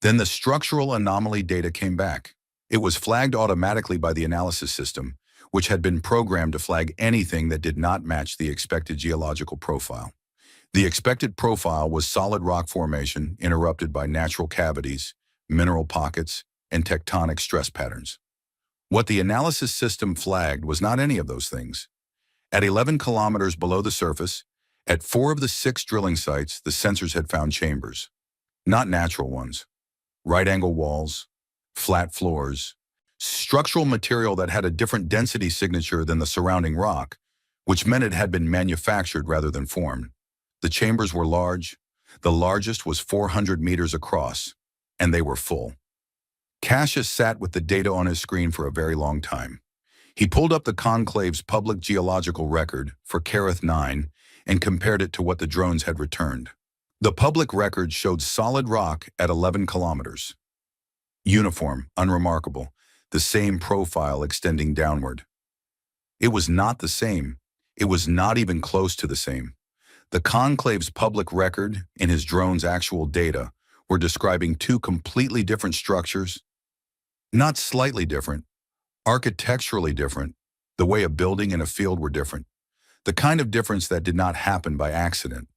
Then the structural anomaly data came back. It was flagged automatically by the analysis system, which had been programmed to flag anything that did not match the expected geological profile. The expected profile was solid rock formation interrupted by natural cavities, mineral pockets, and tectonic stress patterns. What the analysis system flagged was not any of those things. At 11 kilometers below the surface, at 4 of the 6 drilling sites, the sensors had found chambers. Not natural ones. Right-angle walls, flat floors, structural material that had a different density signature than the surrounding rock, which meant it had been manufactured rather than formed. The chambers were large. The largest was 400 meters across, and they were full. Cassius sat with the data on his screen for a very long time. He pulled up the conclave's public geological record for Carith 9 and compared it to what the drones had returned. The public record showed solid rock at 11 kilometers. Uniform, unremarkable, the same profile extending downward. It was not the same. It was not even close to the same. The conclave's public record and his drone's actual data were describing two completely different structures. Not slightly different, architecturally different. The way a building and a field were different. The kind of difference that did not happen by accident.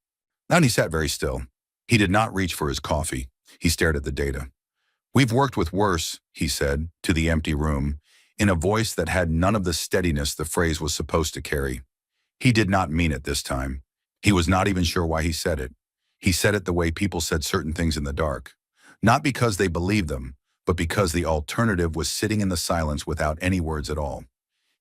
Now he sat very still. He did not reach for his coffee. He stared at the data. "We've worked with worse," he said, to the empty room, in a voice that had none of the steadiness the phrase was supposed to carry. He did not mean it this time. He was not even sure why he said it. He said it the way people said certain things in the dark. Not because they believed them, but because the alternative was sitting in the silence without any words at all.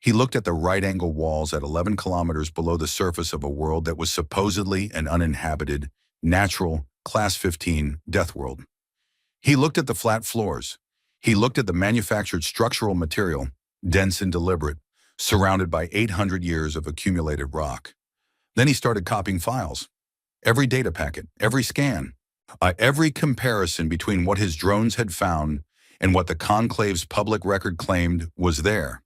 He looked at the right-angle walls at 11 kilometers below the surface of a world that was supposedly an uninhabited, natural, Class 15 Deathworld. He looked at the flat floors. He looked at the manufactured structural material, dense and deliberate, surrounded by 800 years of accumulated rock. Then he started copying files. Every data packet, every scan, every comparison between what his drones had found and what the conclave's public record claimed was there.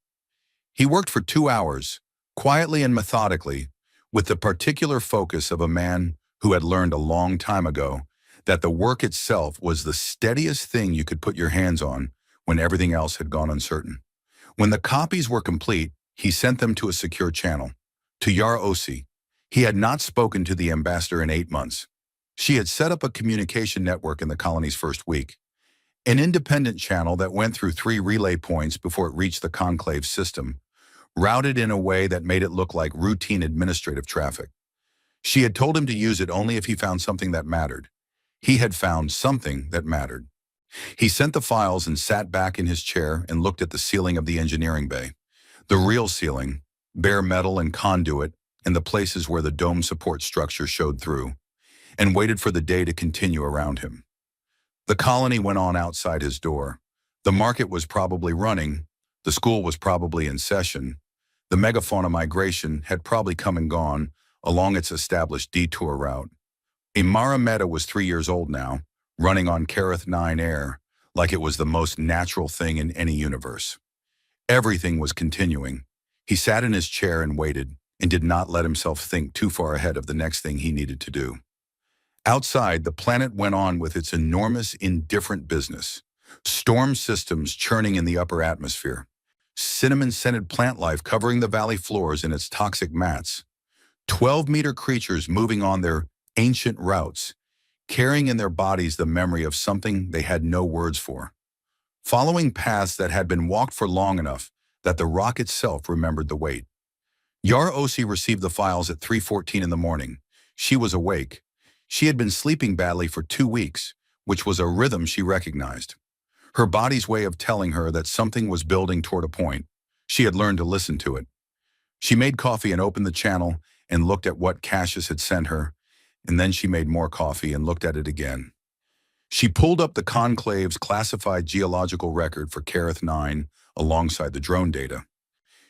He worked for 2 hours, quietly and methodically, with the particular focus of a man who had learned a long time ago that the work itself was the steadiest thing you could put your hands on when everything else had gone uncertain. When the copies were complete, he sent them to a secure channel, to Yara Osi. He had not spoken to the ambassador in 8 months. She had set up a communication network in the colony's first week, an independent channel that went through 3 relay points before it reached the conclave system, routed in a way that made it look like routine administrative traffic. She had told him to use it only if he found something that mattered. He had found something that mattered. He sent the files and sat back in his chair and looked at the ceiling of the engineering bay. The real ceiling, bare metal and conduit, and the places where the dome support structure showed through, and waited for the day to continue around him. The colony went on outside his door. The market was probably running. The school was probably in session. The megafauna migration had probably come and gone along its established detour route. Imara Meta was 3 years old now, running on Carith 9 air, like it was the most natural thing in any universe. Everything was continuing. He sat in his chair and waited, and did not let himself think too far ahead of the next thing he needed to do. Outside, the planet went on with its enormous, indifferent business. Storm systems churning in the upper atmosphere. Cinnamon-scented plant life covering the valley floors in its toxic mats. 12-meter creatures moving on their ancient routes, carrying in their bodies the memory of something they had no words for. Following paths that had been walked for long enough that the rock itself remembered the wait. Yara Osi received the files at 3:14 in the morning. She was awake. She had been sleeping badly for 2 weeks, which was a rhythm she recognized. Her body's way of telling her that something was building toward a point. She had learned to listen to it. She made coffee and opened the channel and looked at what Cassius had sent her, and then she made more coffee and looked at it again. She pulled up the conclave's classified geological record for Carith 9 alongside the drone data.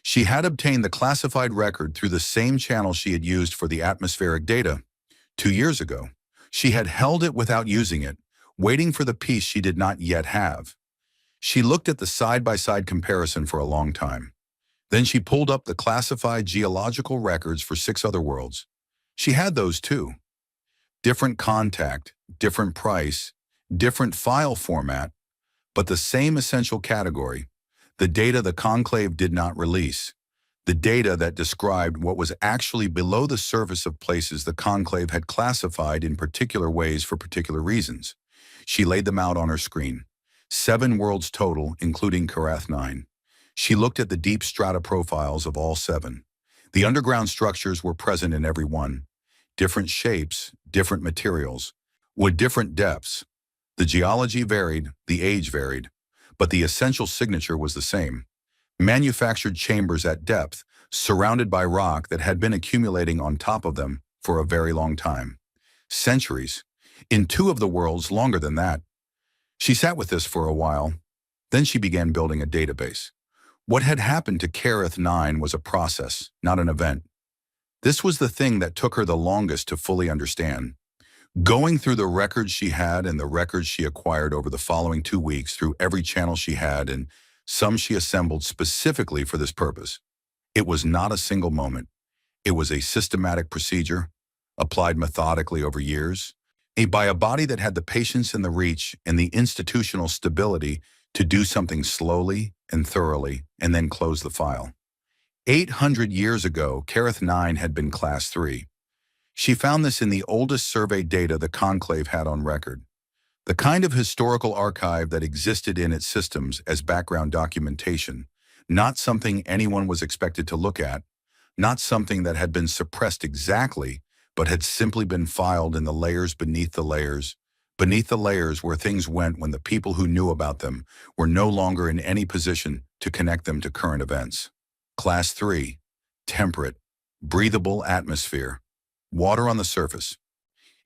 She had obtained the classified record through the same channel she had used for the atmospheric data 2 years ago. She had held it without using it, waiting for the piece she did not yet have. She looked at the side-by-side comparison for a long time. Then she pulled up the classified geological records for 6 other worlds. She had those too. Different contact, different price, different file format, but the same essential category, the data the conclave did not release, the data that described what was actually below the surface of places the conclave had classified in particular ways for particular reasons. She laid them out on her screen. 7 worlds total, including Karath 9. She looked at the deep strata profiles of all 7. The underground structures were present in every one. Different shapes, different materials, with different depths. The geology varied, the age varied, but the essential signature was the same. Manufactured chambers at depth, surrounded by rock that had been accumulating on top of them for a very long time. Centuries. In 2 of the worlds, longer than that. She sat with this for a while. Then she began building a database. What had happened to Karath 9 was a process, not an event. This was the thing that took her the longest to fully understand. Going through the records she had and the records she acquired over the following 2 weeks through every channel she had and some she assembled specifically for this purpose. It was not a single moment. It was a systematic procedure, applied methodically over years, by a body that had the patience and the reach and the institutional stability to do something slowly and thoroughly and then close the file. 800 years ago, Karath 9 had been Class 3. She found this in the oldest survey data the conclave had on record. The kind of historical archive that existed in its systems as background documentation, not something anyone was expected to look at, not something that had been suppressed exactly, but had simply been filed in the layers beneath the layers where things went when the people who knew about them were no longer in any position to connect them to current events. Class 3, temperate, breathable atmosphere, water on the surface.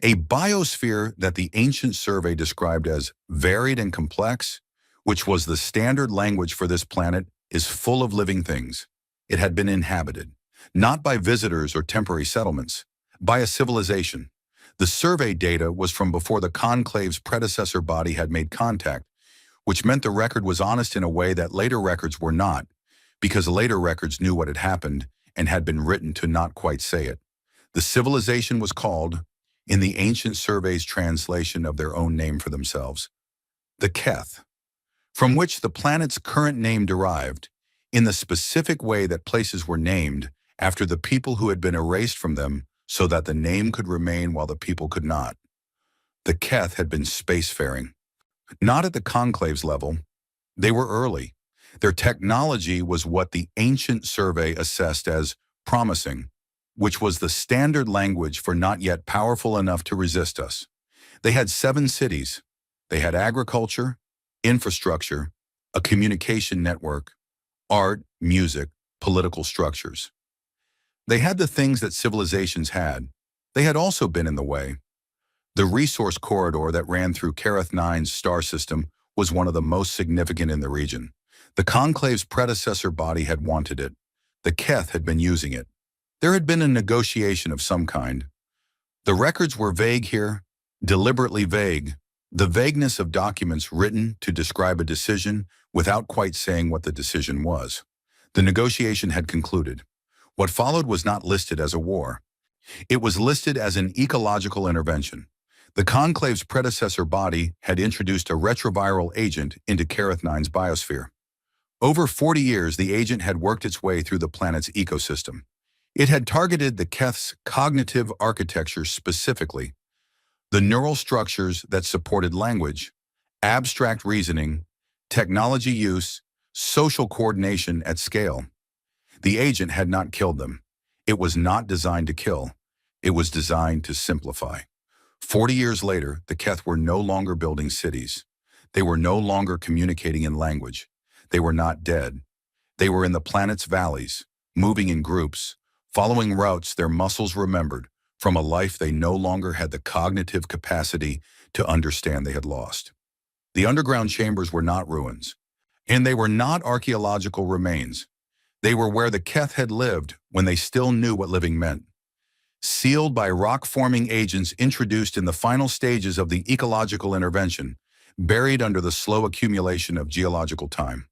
A biosphere that the ancient survey described as varied and complex, which was the standard language for this planet, is full of living things. It had been inhabited, not by visitors or temporary settlements, by a civilization. The survey data was from before the conclave's predecessor body had made contact, which meant the record was honest in a way that later records were not, because later records knew what had happened and had been written to not quite say it. The civilization was called, in the ancient survey's translation of their own name for themselves, the Keth, from which the planet's current name derived, in the specific way that places were named after the people who had been erased from them so that the name could remain while the people could not. The Keth had been spacefaring. Not at the conclave's level. They were early. Their technology was what the ancient survey assessed as promising, which was the standard language for not yet powerful enough to resist us. They had 7 cities. They had agriculture, infrastructure, a communication network, art, music, political structures. They had the things that civilizations had. They had also been in the way. The resource corridor that ran through Karath 9's star system was one of the most significant in the region. The conclave's predecessor body had wanted it. The Keth had been using it. There had been a negotiation of some kind. The records were vague here, deliberately vague, the vagueness of documents written to describe a decision without quite saying what the decision was. The negotiation had concluded. What followed was not listed as a war. It was listed as an ecological intervention. The conclave's predecessor body had introduced a retroviral agent into Karath 9's biosphere. Over 40 years, the agent had worked its way through the planet's ecosystem. It had targeted the Keth's cognitive architecture specifically, the neural structures that supported language, abstract reasoning, technology use, social coordination at scale. The agent had not killed them. It was not designed to kill. It was designed to simplify. 40 years later, the Keth were no longer building cities. They were no longer communicating in language. They were not dead. They were in the planet's valleys, moving in groups, following routes their muscles remembered from a life they no longer had the cognitive capacity to understand they had lost. The underground chambers were not ruins, and they were not archaeological remains. They were where the Keth had lived when they still knew what living meant. Sealed by rock-forming agents introduced in the final stages of the ecological intervention, buried under the slow accumulation of geological time.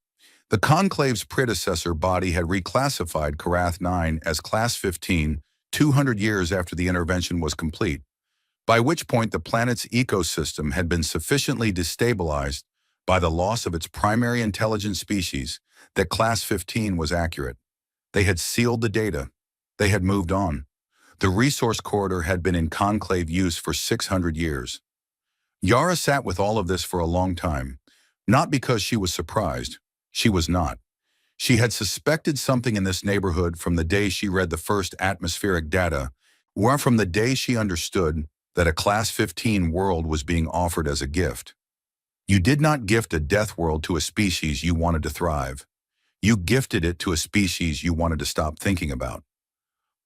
The conclave's predecessor body had reclassified Karath 9 as Class 15 200 years after the intervention was complete, by which point the planet's ecosystem had been sufficiently destabilized by the loss of its primary intelligent species that Class 15 was accurate. They had sealed the data. They had moved on. The resource corridor had been in conclave use for 600 years. Yara sat with all of this for a long time, not because she was surprised. She was not. She had suspected something in this neighborhood from the day she read the first atmospheric data, or from the day she understood that a Class 15 world was being offered as a gift. You did not gift a death world to a species you wanted to thrive. You gifted it to a species you wanted to stop thinking about.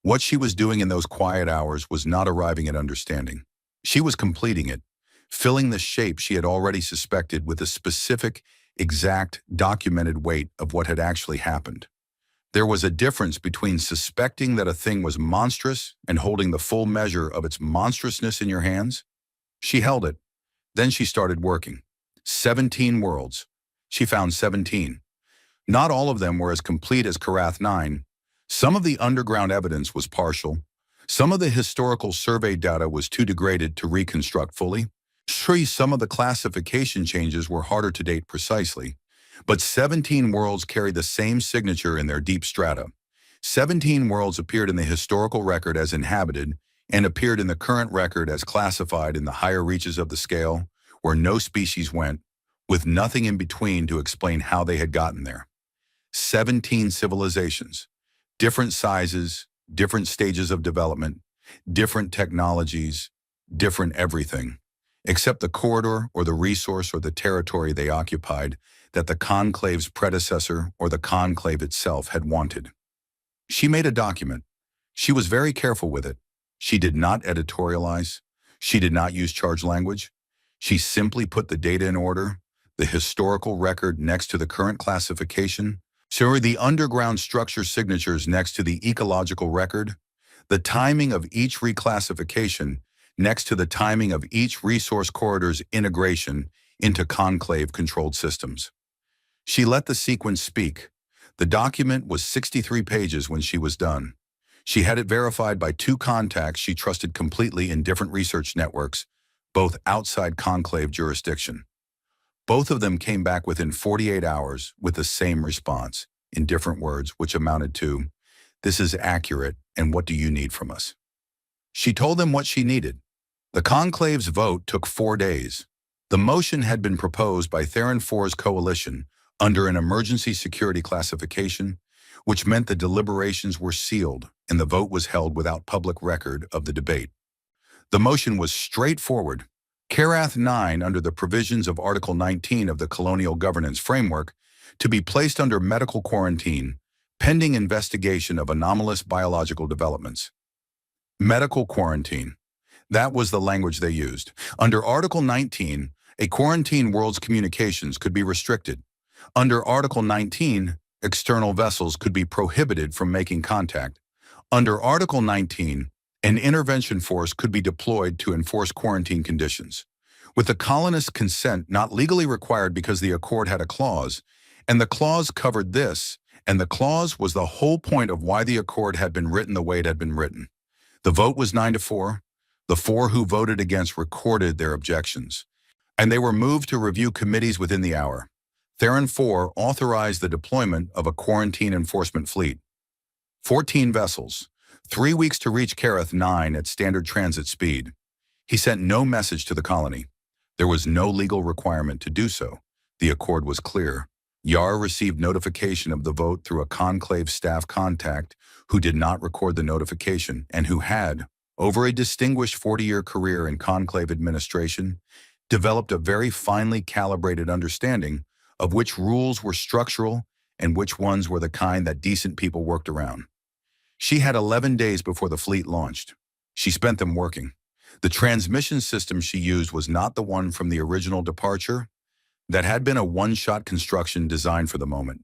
What she was doing in those quiet hours was not arriving at understanding. She was completing it, filling the shape she had already suspected with a specific, exact, documented weight of what had actually happened. There was a difference between suspecting that a thing was monstrous and holding the full measure of its monstrousness in your hands. She held it. Then she started working. 17 worlds. She found 17. Not all of them were as complete as Karath 9. Some of the underground evidence was partial. Some of the historical survey data was too degraded to reconstruct fully. Sure, some of the classification changes were harder to date precisely. But 17 worlds carry the same signature in their deep strata. 17 worlds appeared in the historical record as inhabited and appeared in the current record as classified in the higher reaches of the scale, where no species went, with nothing in between to explain how they had gotten there. 17 civilizations, different sizes, different stages of development, different technologies, different everything, except the corridor or the resource or the territory they occupied that the conclave's predecessor or the conclave itself had wanted. She made a document. She was very careful with it. She did not editorialize. She did not use charged language. She simply put the data in order, the historical record next to the current classification, so the underground structure signatures next to the ecological record, the timing of each reclassification next to the timing of each resource corridor's integration into conclave-controlled systems. She let the sequence speak. The document was 63 pages when she was done. She had it verified by 2 contacts she trusted completely in different research networks, both outside conclave jurisdiction. Both of them came back within 48 hours with the same response, in different words, which amounted to, "This is accurate, and what do you need from us?" She told them what she needed. The conclave's vote took 4 days. The motion had been proposed by Theron 4's coalition under an emergency security classification, which meant the deliberations were sealed and the vote was held without public record of the debate. The motion was straightforward. Karath 9, under the provisions of Article 19 of the Colonial Governance Framework, to be placed under medical quarantine, pending investigation of anomalous biological developments. Medical quarantine. That was the language they used. Under Article 19, a quarantine world's communications could be restricted. Under Article 19, external vessels could be prohibited from making contact. Under Article 19, an intervention force could be deployed to enforce quarantine conditions, with the colonists' consent not legally required because the accord had a clause, and the clause covered this, and the clause was the whole point of why the accord had been written the way it had been written. The vote was 9-4. The 4 who voted against recorded their objections, and they were moved to review committees within the hour. Theron 4 authorized the deployment of a quarantine enforcement fleet. 14 vessels, 3 weeks to reach Karath 9 at standard transit speed. He sent no message to the colony. There was no legal requirement to do so. The accord was clear. Yara received notification of the vote through a conclave staff contact who did not record the notification and who had, over a distinguished 40-year career in conclave administration, developed a very finely calibrated understanding of which rules were structural and which ones were the kind that decent people worked around. She had 11 days before the fleet launched. She spent them working. The transmission system she used was not the one from the original departure. That had been a one-shot construction designed for the moment.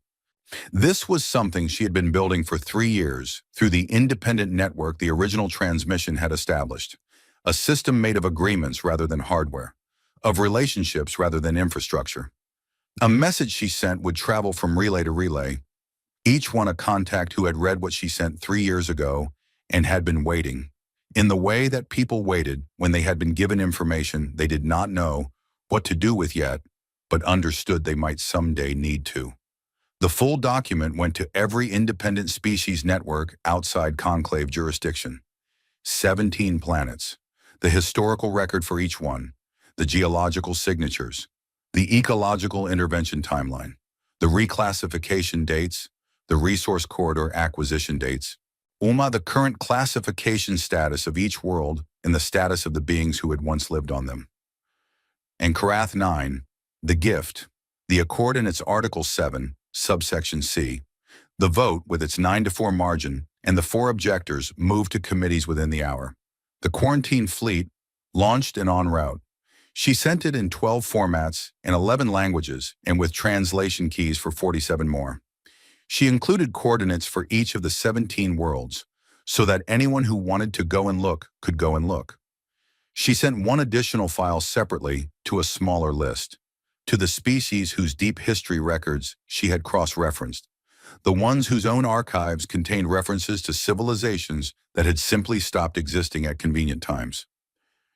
This was something she had been building for 3 years through the independent network the original transmission had established, a system made of agreements rather than hardware, of relationships rather than infrastructure. A message she sent would travel from relay to relay, each one a contact who had read what she sent 3 years ago and had been waiting, in the way that people waited when they had been given information they did not know what to do with yet, but understood they might someday need to. The full document went to every independent species network outside conclave jurisdiction. 17 planets, the historical record for each one, the geological signatures, the ecological intervention timeline, the reclassification dates, the resource corridor acquisition dates, the current classification status of each world and the status of the beings who had once lived on them. And Karath 9, the gift, the accord in its Article 7, subsection C, the vote with its 9-4 margin, and the 4 objectors moved to committees within the hour. The quarantine fleet launched and en route. She sent it in 12 formats in 11 languages and with translation keys for 47 more. She included coordinates for each of the 17 worlds so that anyone who wanted to go and look could go and look. She sent one additional file separately to a smaller list, to the species whose deep history records she had cross-referenced, the ones whose own archives contained references to civilizations that had simply stopped existing at convenient times.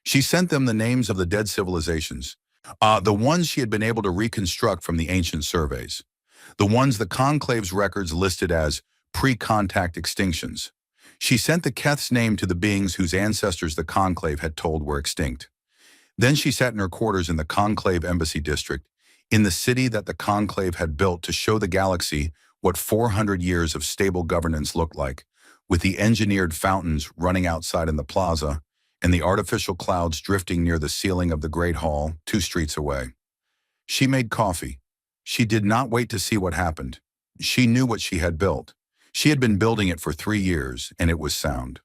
She sent them the names of the dead civilizations, the ones she had been able to reconstruct from the ancient surveys, the ones the conclave's records listed as pre-contact extinctions. She sent the Keth's name to the beings whose ancestors the conclave had told were extinct. Then she sat in her quarters in the conclave embassy district, in the city that the conclave had built to show the galaxy what 400 years of stable governance looked like, with the engineered fountains running outside in the plaza and the artificial clouds drifting near the ceiling of the Great Hall 2 streets away. She made coffee. She did not wait to see what happened. She knew what she had built. She had been building it for 3 years, and it was sound.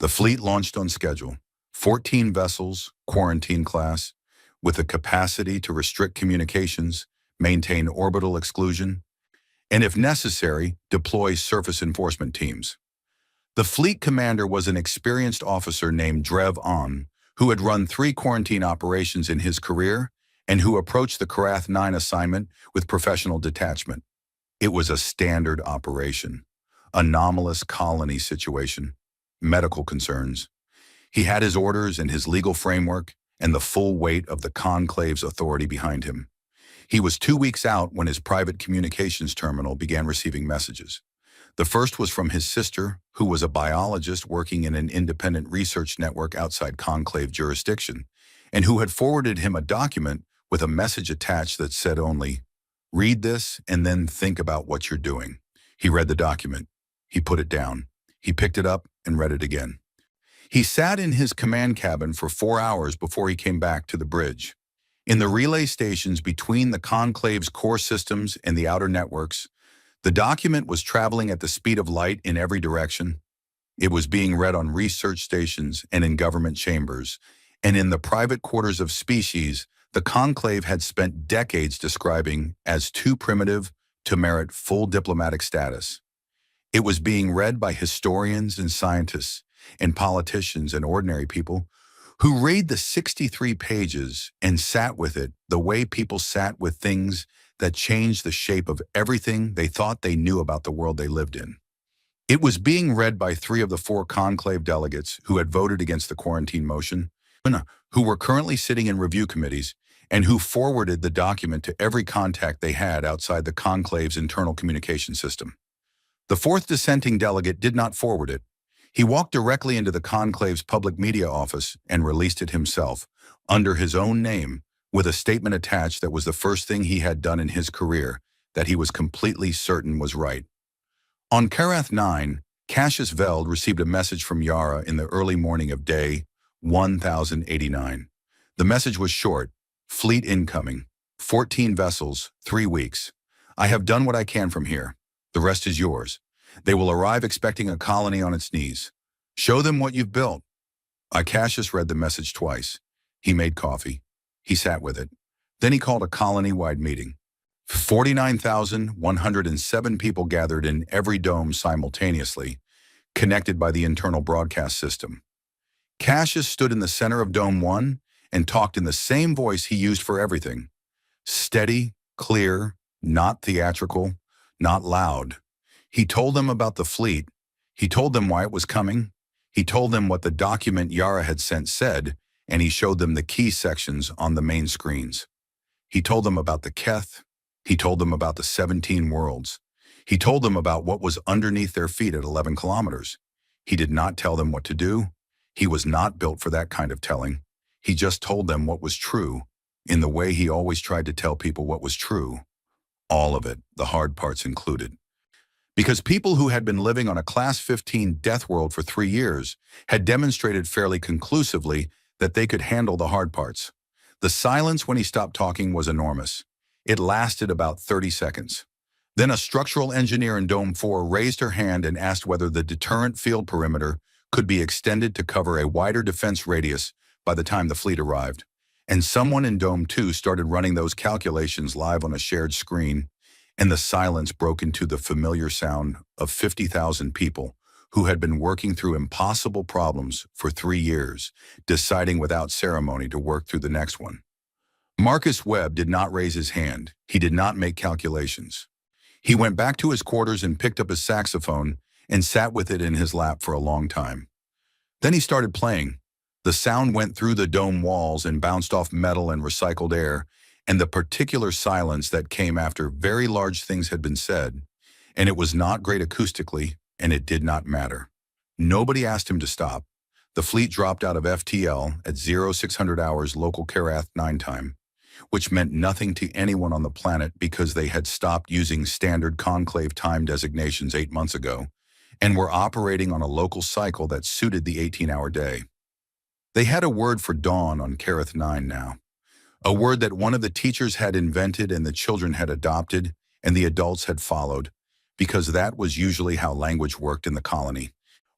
The fleet launched on schedule. 14 vessels, quarantine class, with the capacity to restrict communications, maintain orbital exclusion, and if necessary, deploy surface enforcement teams. The fleet commander was an experienced officer named Drev On, who had run 3 quarantine operations in his career and who approached the Karath 9 assignment with professional detachment. It was a standard operation, anomalous colony situation, medical concerns. He had his orders and his legal framework and the full weight of the conclave's authority behind him. He was 2 weeks out when his private communications terminal began receiving messages. The first was from his sister, who was a biologist working in an independent research network outside conclave jurisdiction, and who had forwarded him a document with a message attached that said only, "Read this and then think about what you're doing." He read the document. He put it down. He picked it up and read it again. He sat in his command cabin for 4 hours before he came back to the bridge. In the relay stations between the conclave's core systems and the outer networks, the document was traveling at the speed of light in every direction. It was being read on research stations and in government chambers, and in the private quarters of species the conclave had spent decades describing as too primitive to merit full diplomatic status. It was being read by historians and scientists and politicians and ordinary people who read the 63 pages and sat with it the way people sat with things that changed the shape of everything they thought they knew about the world they lived in. It was being read by 3 of the 4 conclave delegates who had voted against the quarantine motion, who were currently sitting in review committees, and who forwarded the document to every contact they had outside the conclave's internal communication system. The 4th dissenting delegate did not forward it. He walked directly into the conclave's public media office and released it himself, under his own name, with a statement attached that was the first thing he had done in his career that he was completely certain was right. On Karath 9, Cassius Veld received a message from Yara in the early morning of day 1089. The message was short: "Fleet incoming. 14 vessels, 3 weeks. I have done what I can from here. The rest is yours. They will arrive expecting a colony on its knees. Show them what you've built." Cassius read the message twice. He made coffee. He sat with it. Then he called a colony-wide meeting. 49,107 people gathered in every dome simultaneously, connected by the internal broadcast system. Cassius stood in the center of Dome 1 and talked in the same voice he used for everything. Steady, clear, not theatrical, not loud. He told them about the fleet. He told them why it was coming. He told them what the document Yara had sent said, and he showed them the key sections on the main screens. He told them about the Keth, He told them about the 17 worlds. He told them about what was underneath their feet at 11 kilometers. He did not tell them what to do. He was not built for that kind of telling. He just told them what was true, in the way he always tried to tell people what was true. All of it, the hard parts included. Because people who had been living on a Class 15 Deathworld for 3 years had demonstrated fairly conclusively that they could handle the hard parts. The silence when he stopped talking was enormous. It lasted about 30 seconds. Then a structural engineer in Dome 4 raised her hand and asked whether the deterrent field perimeter could be extended to cover a wider defense radius by the time the fleet arrived. And someone in Dome 2 started running those calculations live on a shared screen, and the silence broke into the familiar sound of 50,000 people who had been working through impossible problems for 3 years, deciding without ceremony to work through the next one. Marcus Webb did not raise his hand. He did not make calculations. He went back to his quarters and picked up his saxophone and sat with it in his lap for a long time. Then he started playing. The sound went through the dome walls and bounced off metal and recycled air, and the particular silence that came after very large things had been said, and it was not great acoustically, and it did not matter. Nobody asked him to stop. The fleet dropped out of FTL at 0600 hours local Karath 9 time, which meant nothing to anyone on the planet because they had stopped using standard conclave time designations 8 months ago and were operating on a local cycle that suited the 18-hour day. They had a word for dawn on Karath 9 now, a word that one of the teachers had invented and the children had adopted and the adults had followed, because that was usually how language worked in the colony.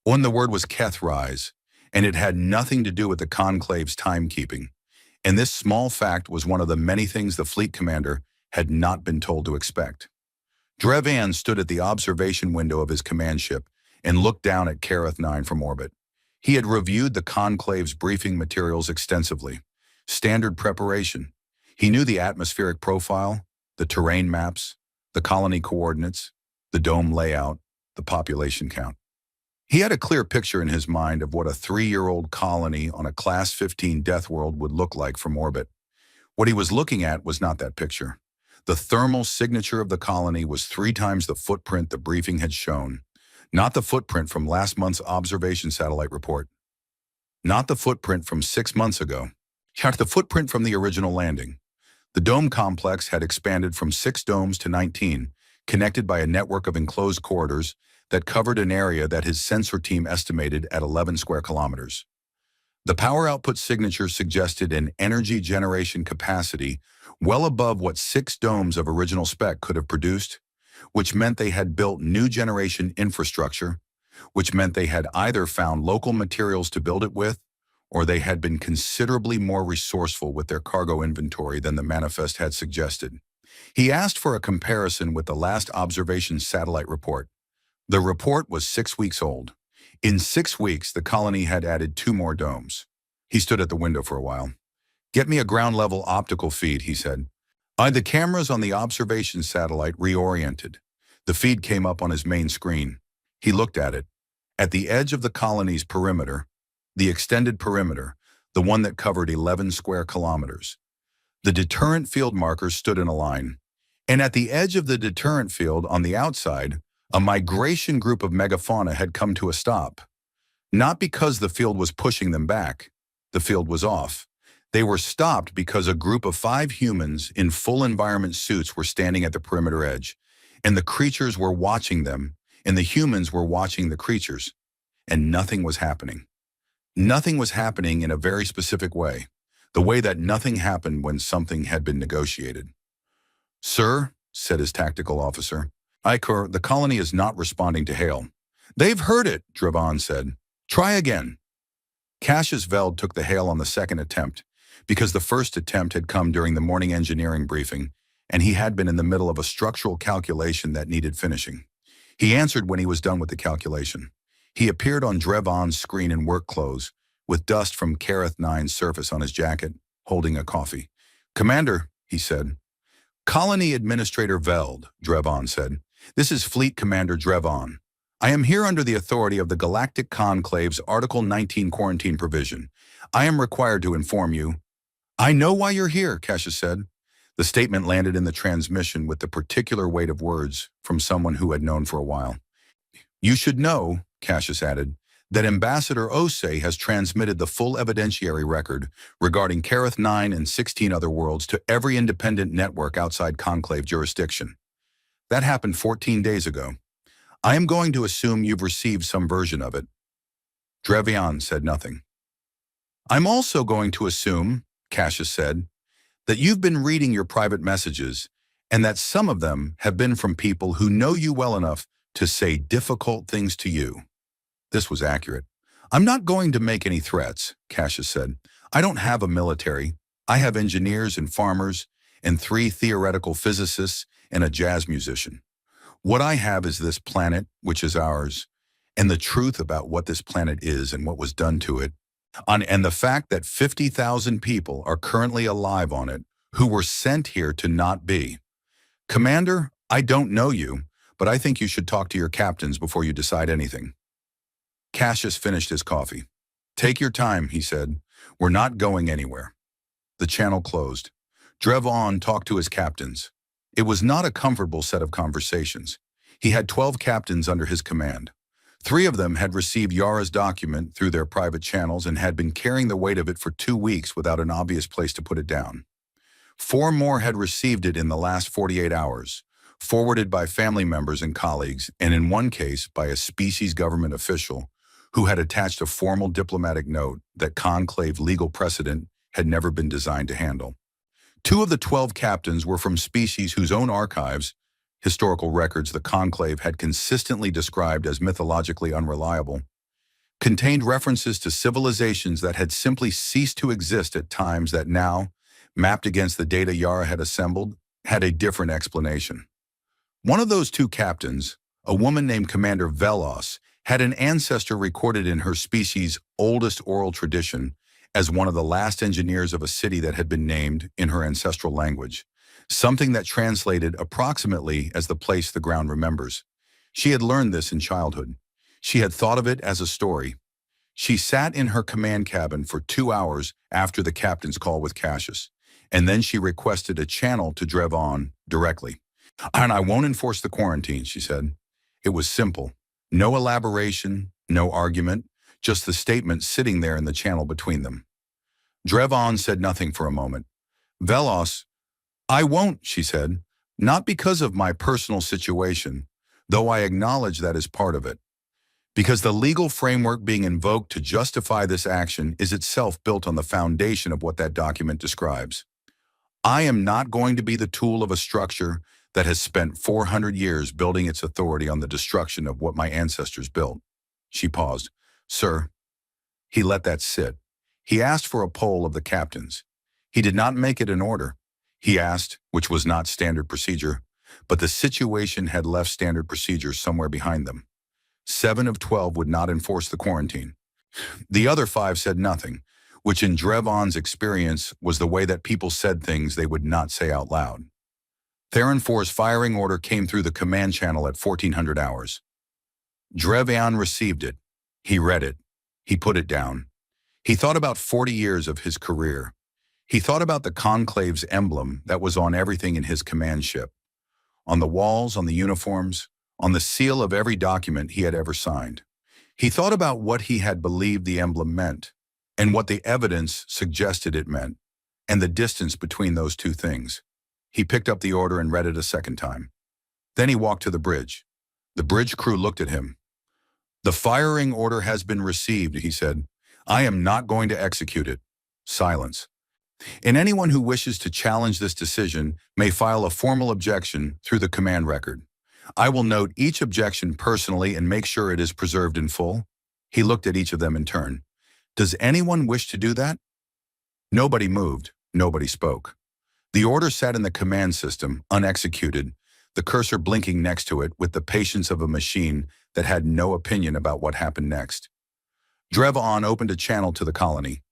The word was Kethrise, and it had nothing to do with the conclave's timekeeping. And this small fact was one of the many things the fleet commander had not been told to expect. Drevan stood at the observation window of his command ship and looked down at Karath 9 from orbit. He had reviewed the conclave's briefing materials extensively. Standard preparation. He knew the atmospheric profile, the terrain maps, the colony coordinates, the dome layout, the population count. He had a clear picture in his mind of what a 3-year-old colony on a Class 15 Deathworld would look like from orbit. What he was looking at was not that picture. The thermal signature of the colony was 3 times the footprint the briefing had shown. Not the footprint from last month's observation satellite report. Not the footprint from 6 months ago. Not the footprint from the original landing. The dome complex had expanded from 6 domes to 19, connected by a network of enclosed corridors that covered an area that his sensor team estimated at 11 square kilometers. The power output signature suggested an energy generation capacity well above what 6 domes of original spec could have produced, which meant they had built new generation infrastructure, which meant they had either found local materials to build it with, or they had been considerably more resourceful with their cargo inventory than the manifest had suggested. He asked for a comparison with the last observation satellite report. The report was 6 weeks old. In 6 weeks, the colony had added 2 more domes. He stood at the window for a while. "Get me a ground-level optical feed," he said. The cameras on the observation satellite reoriented. The feed came up on his main screen. He looked at it. At the edge of the colony's perimeter, the extended perimeter, the one that covered 11 square kilometers, the deterrent field markers stood in a line. And at the edge of the deterrent field on the outside, a migration group of megafauna had come to a stop. Not because the field was pushing them back. The field was off. They were stopped because a group of 5 humans in full environment suits were standing at the perimeter edge, and the creatures were watching them, and the humans were watching the creatures, and nothing was happening. Nothing was happening in a very specific way, the way that nothing happened when something had been negotiated. "Sir," said his tactical officer, "the colony is not responding to hail." "They've heard it," Drevan said. "Try again." Cassius Veld took the hail on the second attempt, because the first attempt had come during the morning engineering briefing, and he had been in the middle of a structural calculation that needed finishing. He answered when he was done with the calculation. He appeared on Drevan's screen in work clothes, with dust from Karath 9's surface on his jacket, holding a coffee. "Commander," he said. "Colony Administrator Veld," Drevan said. "This is Fleet Commander Drevan. I am here under the authority of the Galactic Conclave's Article 19 quarantine provision. I am required to inform you." "I know why you're here," Cassius said. The statement landed in the transmission with the particular weight of words from someone who had known for a while. You should know, Cassius added, that Ambassador Osei has transmitted the full evidentiary record regarding Kareth 9 and 16 other worlds to every independent network outside Conclave jurisdiction. That happened 14 days ago. I am going to assume you've received some version of it. Drevian said nothing. I'm also going to assume, Cassius said, that you've been reading your private messages and that some of them have been from people who know you well enough to say difficult things to you. This was accurate. I'm not going to make any threats, Cassius said. I don't have a military. I have engineers and farmers and 3 theoretical physicists and a jazz musician. What I have is this planet, which is ours, and the truth about what this planet is and what was done to it, and the fact that 50,000 people are currently alive on it who were sent here to not be. Commander, I don't know you, but I think you should talk to your captains before you decide anything. Cassius finished his coffee. Take your time, he said. We're not going anywhere. The channel closed. Drev talked to his captains. It was not a comfortable set of conversations. He had 12 captains under his command. 3 of them had received Yara's document through their private channels and had been carrying the weight of it for 2 weeks without an obvious place to put it down. 4 more had received it in the last 48 hours, forwarded by family members and colleagues, and in one case by a species government official who had attached a formal diplomatic note that Conclave legal precedent had never been designed to handle. 2 of the 12 captains were from species whose own archives, historical records the Conclave had consistently described as mythologically unreliable, contained references to civilizations that had simply ceased to exist at times that now, mapped against the data Yara had assembled, had a different explanation. One of those 2 captains, a woman named Commander Velos, had an ancestor recorded in her species' oldest oral tradition as one of the last engineers of a city that had been named in her ancestral language, something that translated approximately as the place the ground remembers. She had learned this in childhood. She had thought of it as a story. She sat in her command cabin for 2 hours after the captain's call with Cassius, and then she requested a channel to Drev directly. And I won't enforce the quarantine, she said. It was simple. No elaboration, no argument, just the statement sitting there in the channel between them. Drev said nothing for a moment. Velos, I won't, she said, not because of my personal situation, though I acknowledge that is part of it. Because the legal framework being invoked to justify this action is itself built on the foundation of what that document describes. I am not going to be the tool of a structure that has spent 400 years building its authority on the destruction of what my ancestors built. She paused. Sir. He let that sit. He asked for a poll of the captains. He did not make it an order. He asked, which was not standard procedure, but the situation had left standard procedure somewhere behind them. 7 of 12 would not enforce the quarantine. The other 5 said nothing, which in Drev experience was the way that people said things they would not say out loud. Theron 4's firing order came through the command channel at 1400 hours. Drev received it. He read it. He put it down. He thought about 40 years of his career. He thought about the Conclave's emblem that was on everything in his command ship. On the walls, on the uniforms, on the seal of every document he had ever signed. He thought about what he had believed the emblem meant, and what the evidence suggested it meant, and the distance between those 2 things. He picked up the order and read it a second time. Then he walked to the bridge. The bridge crew looked at him. The firing order has been received, he said. I am not going to execute it. Silence. And anyone who wishes to challenge this decision may file a formal objection through the command record. I will note each objection personally and make sure it is preserved in full. He looked at each of them in turn. Does anyone wish to do that? Nobody moved. Nobody spoke. The order sat in the command system, unexecuted, the cursor blinking next to it with the patience of a machine that had no opinion about what happened next. Drev opened a channel to the colony.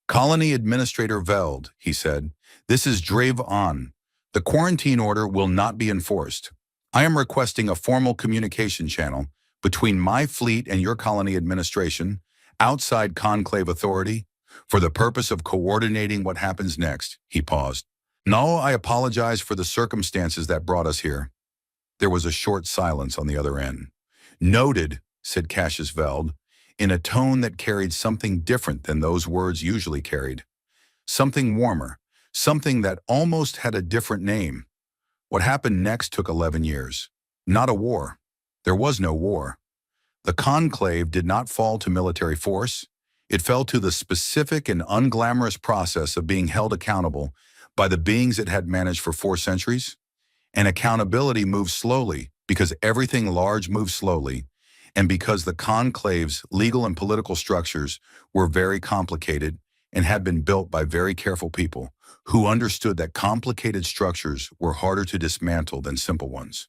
Colony Administrator Veld, he said, this is Drev. The quarantine order will not be enforced. I am requesting a formal communication channel between my fleet and your colony administration, outside Conclave authority, for the purpose of coordinating what happens next. He paused. No, I apologize for the circumstances that brought us here. There was a short silence on the other end. Noted, said Cassius Veld, in a tone that carried something different than those words usually carried. Something warmer, something that almost had a different name. What happened next took 11 years. Not a war. There was no war. The conclave did not fall to military force. It fell to the specific and unglamorous process of being held accountable by the beings it had managed for 4 centuries. And accountability moves slowly because everything large moves slowly, and because the conclave's legal and political structures were very complicated and had been built by very careful people who understood that complicated structures were harder to dismantle than simple ones.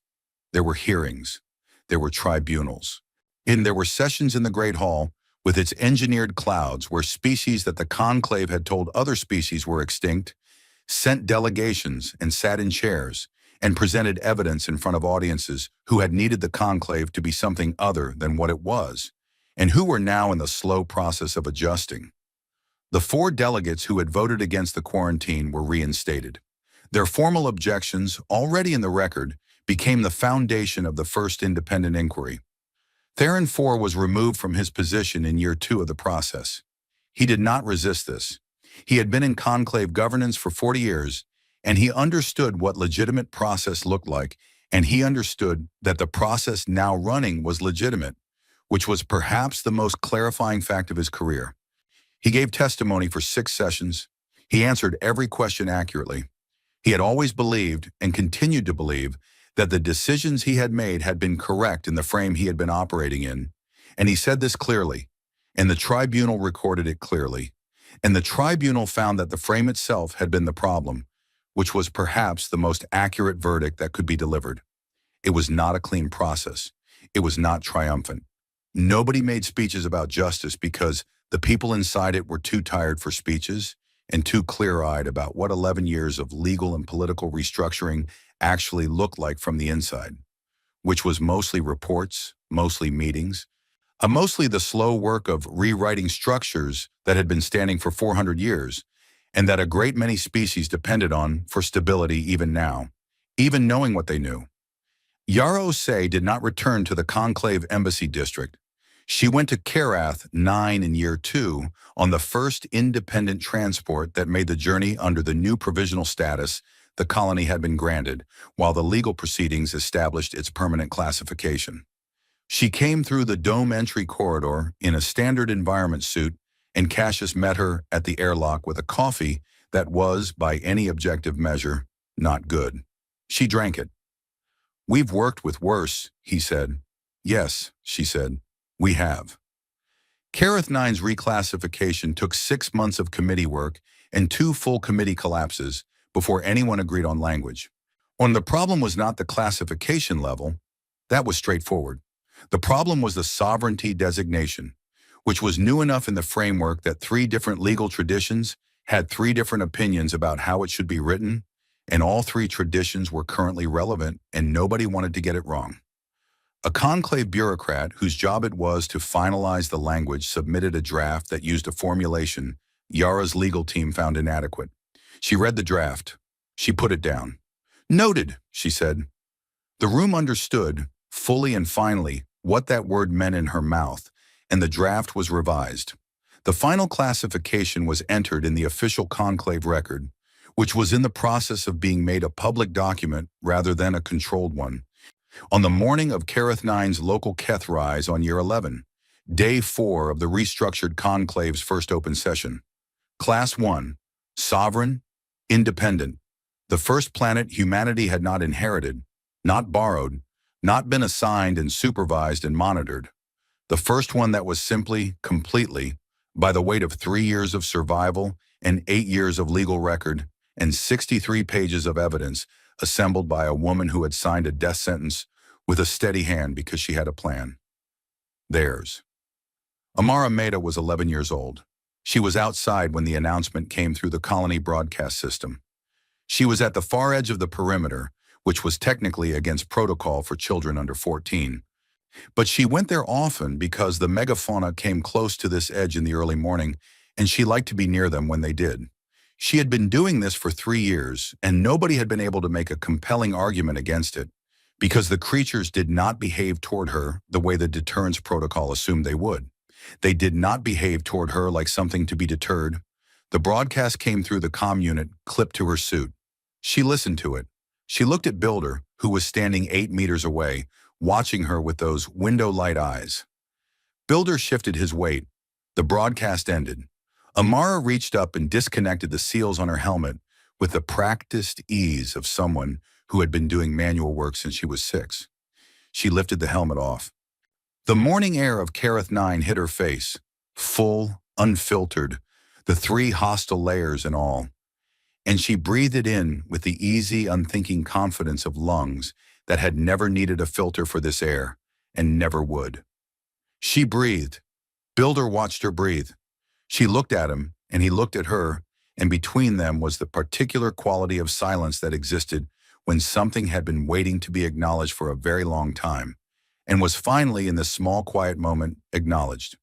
There were hearings. There were tribunals. And there were sessions in the Great Hall with its engineered clouds where species that the conclave had told other species were extinct sent delegations and sat in chairs and presented evidence in front of audiences who had needed the conclave to be something other than what it was, and who were now in the slow process of adjusting. The 4 delegates who had voted against the quarantine were reinstated. Their formal objections, already in the record, became the foundation of the first independent inquiry. Theron IV was removed from his position in year 2 of the process. He did not resist this. He had been in conclave governance for 40 years, and he understood what legitimate process looked like, and he understood that the process now running was legitimate, which was perhaps the most clarifying fact of his career. He gave testimony for 6 sessions. He answered every question accurately. He had always believed, and continued to believe, that the decisions he had made had been correct in the frame he had been operating in, and he said this clearly, and the tribunal recorded it clearly, and the tribunal found that the frame itself had been the problem, which was perhaps the most accurate verdict that could be delivered. It was not a clean process. It was not triumphant. Nobody made speeches about justice because the people inside it were too tired for speeches and too clear-eyed about what 11 years of legal and political restructuring actually looked like from the inside, which was mostly reports, mostly meetings, mostly the slow work of rewriting structures that had been standing for 400 years and that a great many species depended on for stability even now, even knowing what they knew. Yara Osei did not return to the Conclave Embassy District. She went to Karath 9 in year 2 on the first independent transport that made the journey under the new provisional status the colony had been granted, while the legal proceedings established its permanent classification. She came through the dome entry corridor in a standard environment suit, and Cassius met her at the airlock with a coffee that was, by any objective measure, not good. She drank it. "We've worked with worse," he said. "Yes," she said, "we have." Karath 9's reclassification took 6 months of committee work and 2 full committee collapses before anyone agreed on language. And the problem was not the classification level. That was straightforward. The problem was the sovereignty designation, which was new enough in the framework that 3 different legal traditions had 3 different opinions about how it should be written, and all 3 traditions were currently relevant, and nobody wanted to get it wrong. A conclave bureaucrat whose job it was to finalize the language submitted a draft that used a formulation Yara's legal team found inadequate. She read the draft. She put it down. "Noted," she said. The room understood, fully and finally, what that word meant in her mouth, and the draft was revised. The final classification was entered in the official conclave record, which was in the process of being made a public document rather than a controlled one, on the morning of Karath 9's local Keth Rise on year 11, day 4 of the restructured conclave's first open session. Class 1, sovereign, independent, the first planet humanity had not inherited, not borrowed, not been assigned and supervised and monitored. The first one that was simply, completely, by the weight of 3 years of survival and 8 years of legal record and 63 pages of evidence assembled by a woman who had signed a death sentence with a steady hand because she had a plan. Theirs. Amara Mehta was 11 years old. She was outside when the announcement came through the colony broadcast system. She was at the far edge of the perimeter, which was technically against protocol for children under 14. But she went there often because the megafauna came close to this edge in the early morning, and she liked to be near them when they did. She had been doing this for 3 years, and nobody had been able to make a compelling argument against it, because the creatures did not behave toward her the way the deterrence protocol assumed they would. They did not behave toward her like something to be deterred. The broadcast came through the comm unit, clipped to her suit. She listened to it. She looked at Builder, who was standing 8 meters away, watching her with those window-light eyes. Builder shifted his weight. The broadcast ended. Amara reached up and disconnected the seals on her helmet with the practiced ease of someone who had been doing manual work since she was 6. She lifted the helmet off. The morning air of Kareth 9 hit her face, full, unfiltered, the 3 hostile layers and all. And she breathed it in with the easy, unthinking confidence of lungs that had never needed a filter for this air, and never would. She breathed. Builder watched her breathe. She looked at him, and he looked at her, and between them was the particular quality of silence that existed when something had been waiting to be acknowledged for a very long time, and was finally, in this small, quiet moment, acknowledged.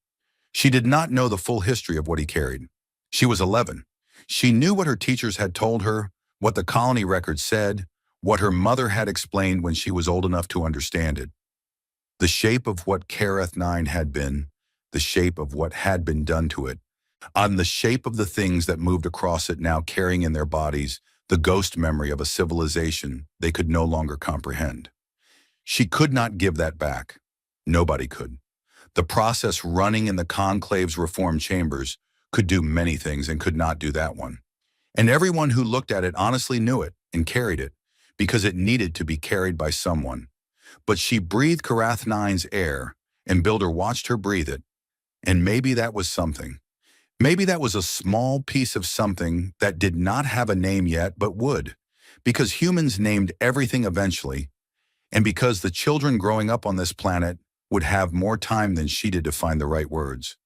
She did not know the full history of what he carried. She was 11. She knew what her teachers had told her, what the colony record said, what her mother had explained when she was old enough to understand it. The shape of what Kareth 9 had been, the shape of what had been done to it, on the shape of the things that moved across it now carrying in their bodies the ghost memory of a civilization they could no longer comprehend. She could not give that back. Nobody could. The process running in the Conclave's reform chambers could do many things and could not do that one. And everyone who looked at it honestly knew it and carried it, because it needed to be carried by someone. But she breathed Kareth 9's air, and Builder watched her breathe it. And maybe that was something. Maybe that was a small piece of something that did not have a name yet but would, because humans named everything eventually, and because the children growing up on this planet would have more time than she did to find the right words.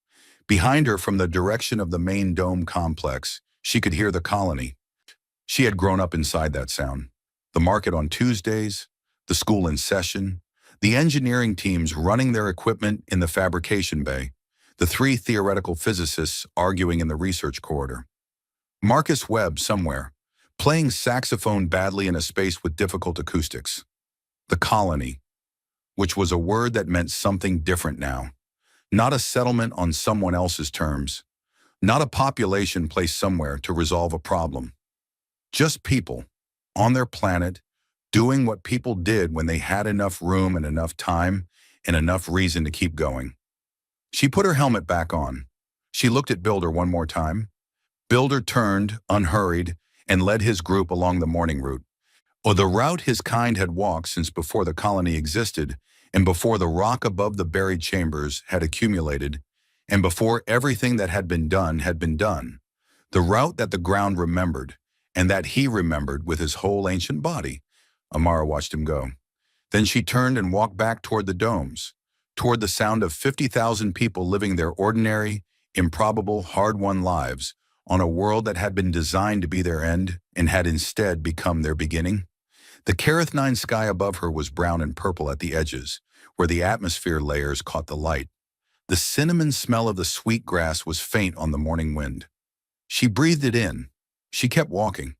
Behind her, from the direction of the main dome complex, she could hear the colony. She had grown up inside that sound. The market on Tuesdays, the school in session, the engineering teams running their equipment in the fabrication bay, the 3 theoretical physicists arguing in the research corridor. Marcus Webb somewhere, playing saxophone badly in a space with difficult acoustics. The colony, which was a word that meant something different now. Not a settlement on someone else's terms. Not a population placed somewhere to resolve a problem. Just people, on their planet, doing what people did when they had enough room and enough time and enough reason to keep going. She put her helmet back on. She looked at Builder one more time. Builder turned, unhurried, and led his group along the morning route, or the route his kind had walked since before the colony existed, and before the rock above the buried chambers had accumulated, and before everything that had been done had been done. The route that the ground remembered, and that he remembered with his whole ancient body. Amara watched him go. Then she turned and walked back toward the domes, toward the sound of 50,000 people living their ordinary, improbable, hard-won lives on a world that had been designed to be their end and had instead become their beginning. The Kareth 9 sky above her was brown and purple at the edges, where the atmosphere layers caught the light. The cinnamon smell of the sweet grass was faint on the morning wind. She breathed it in. She kept walking.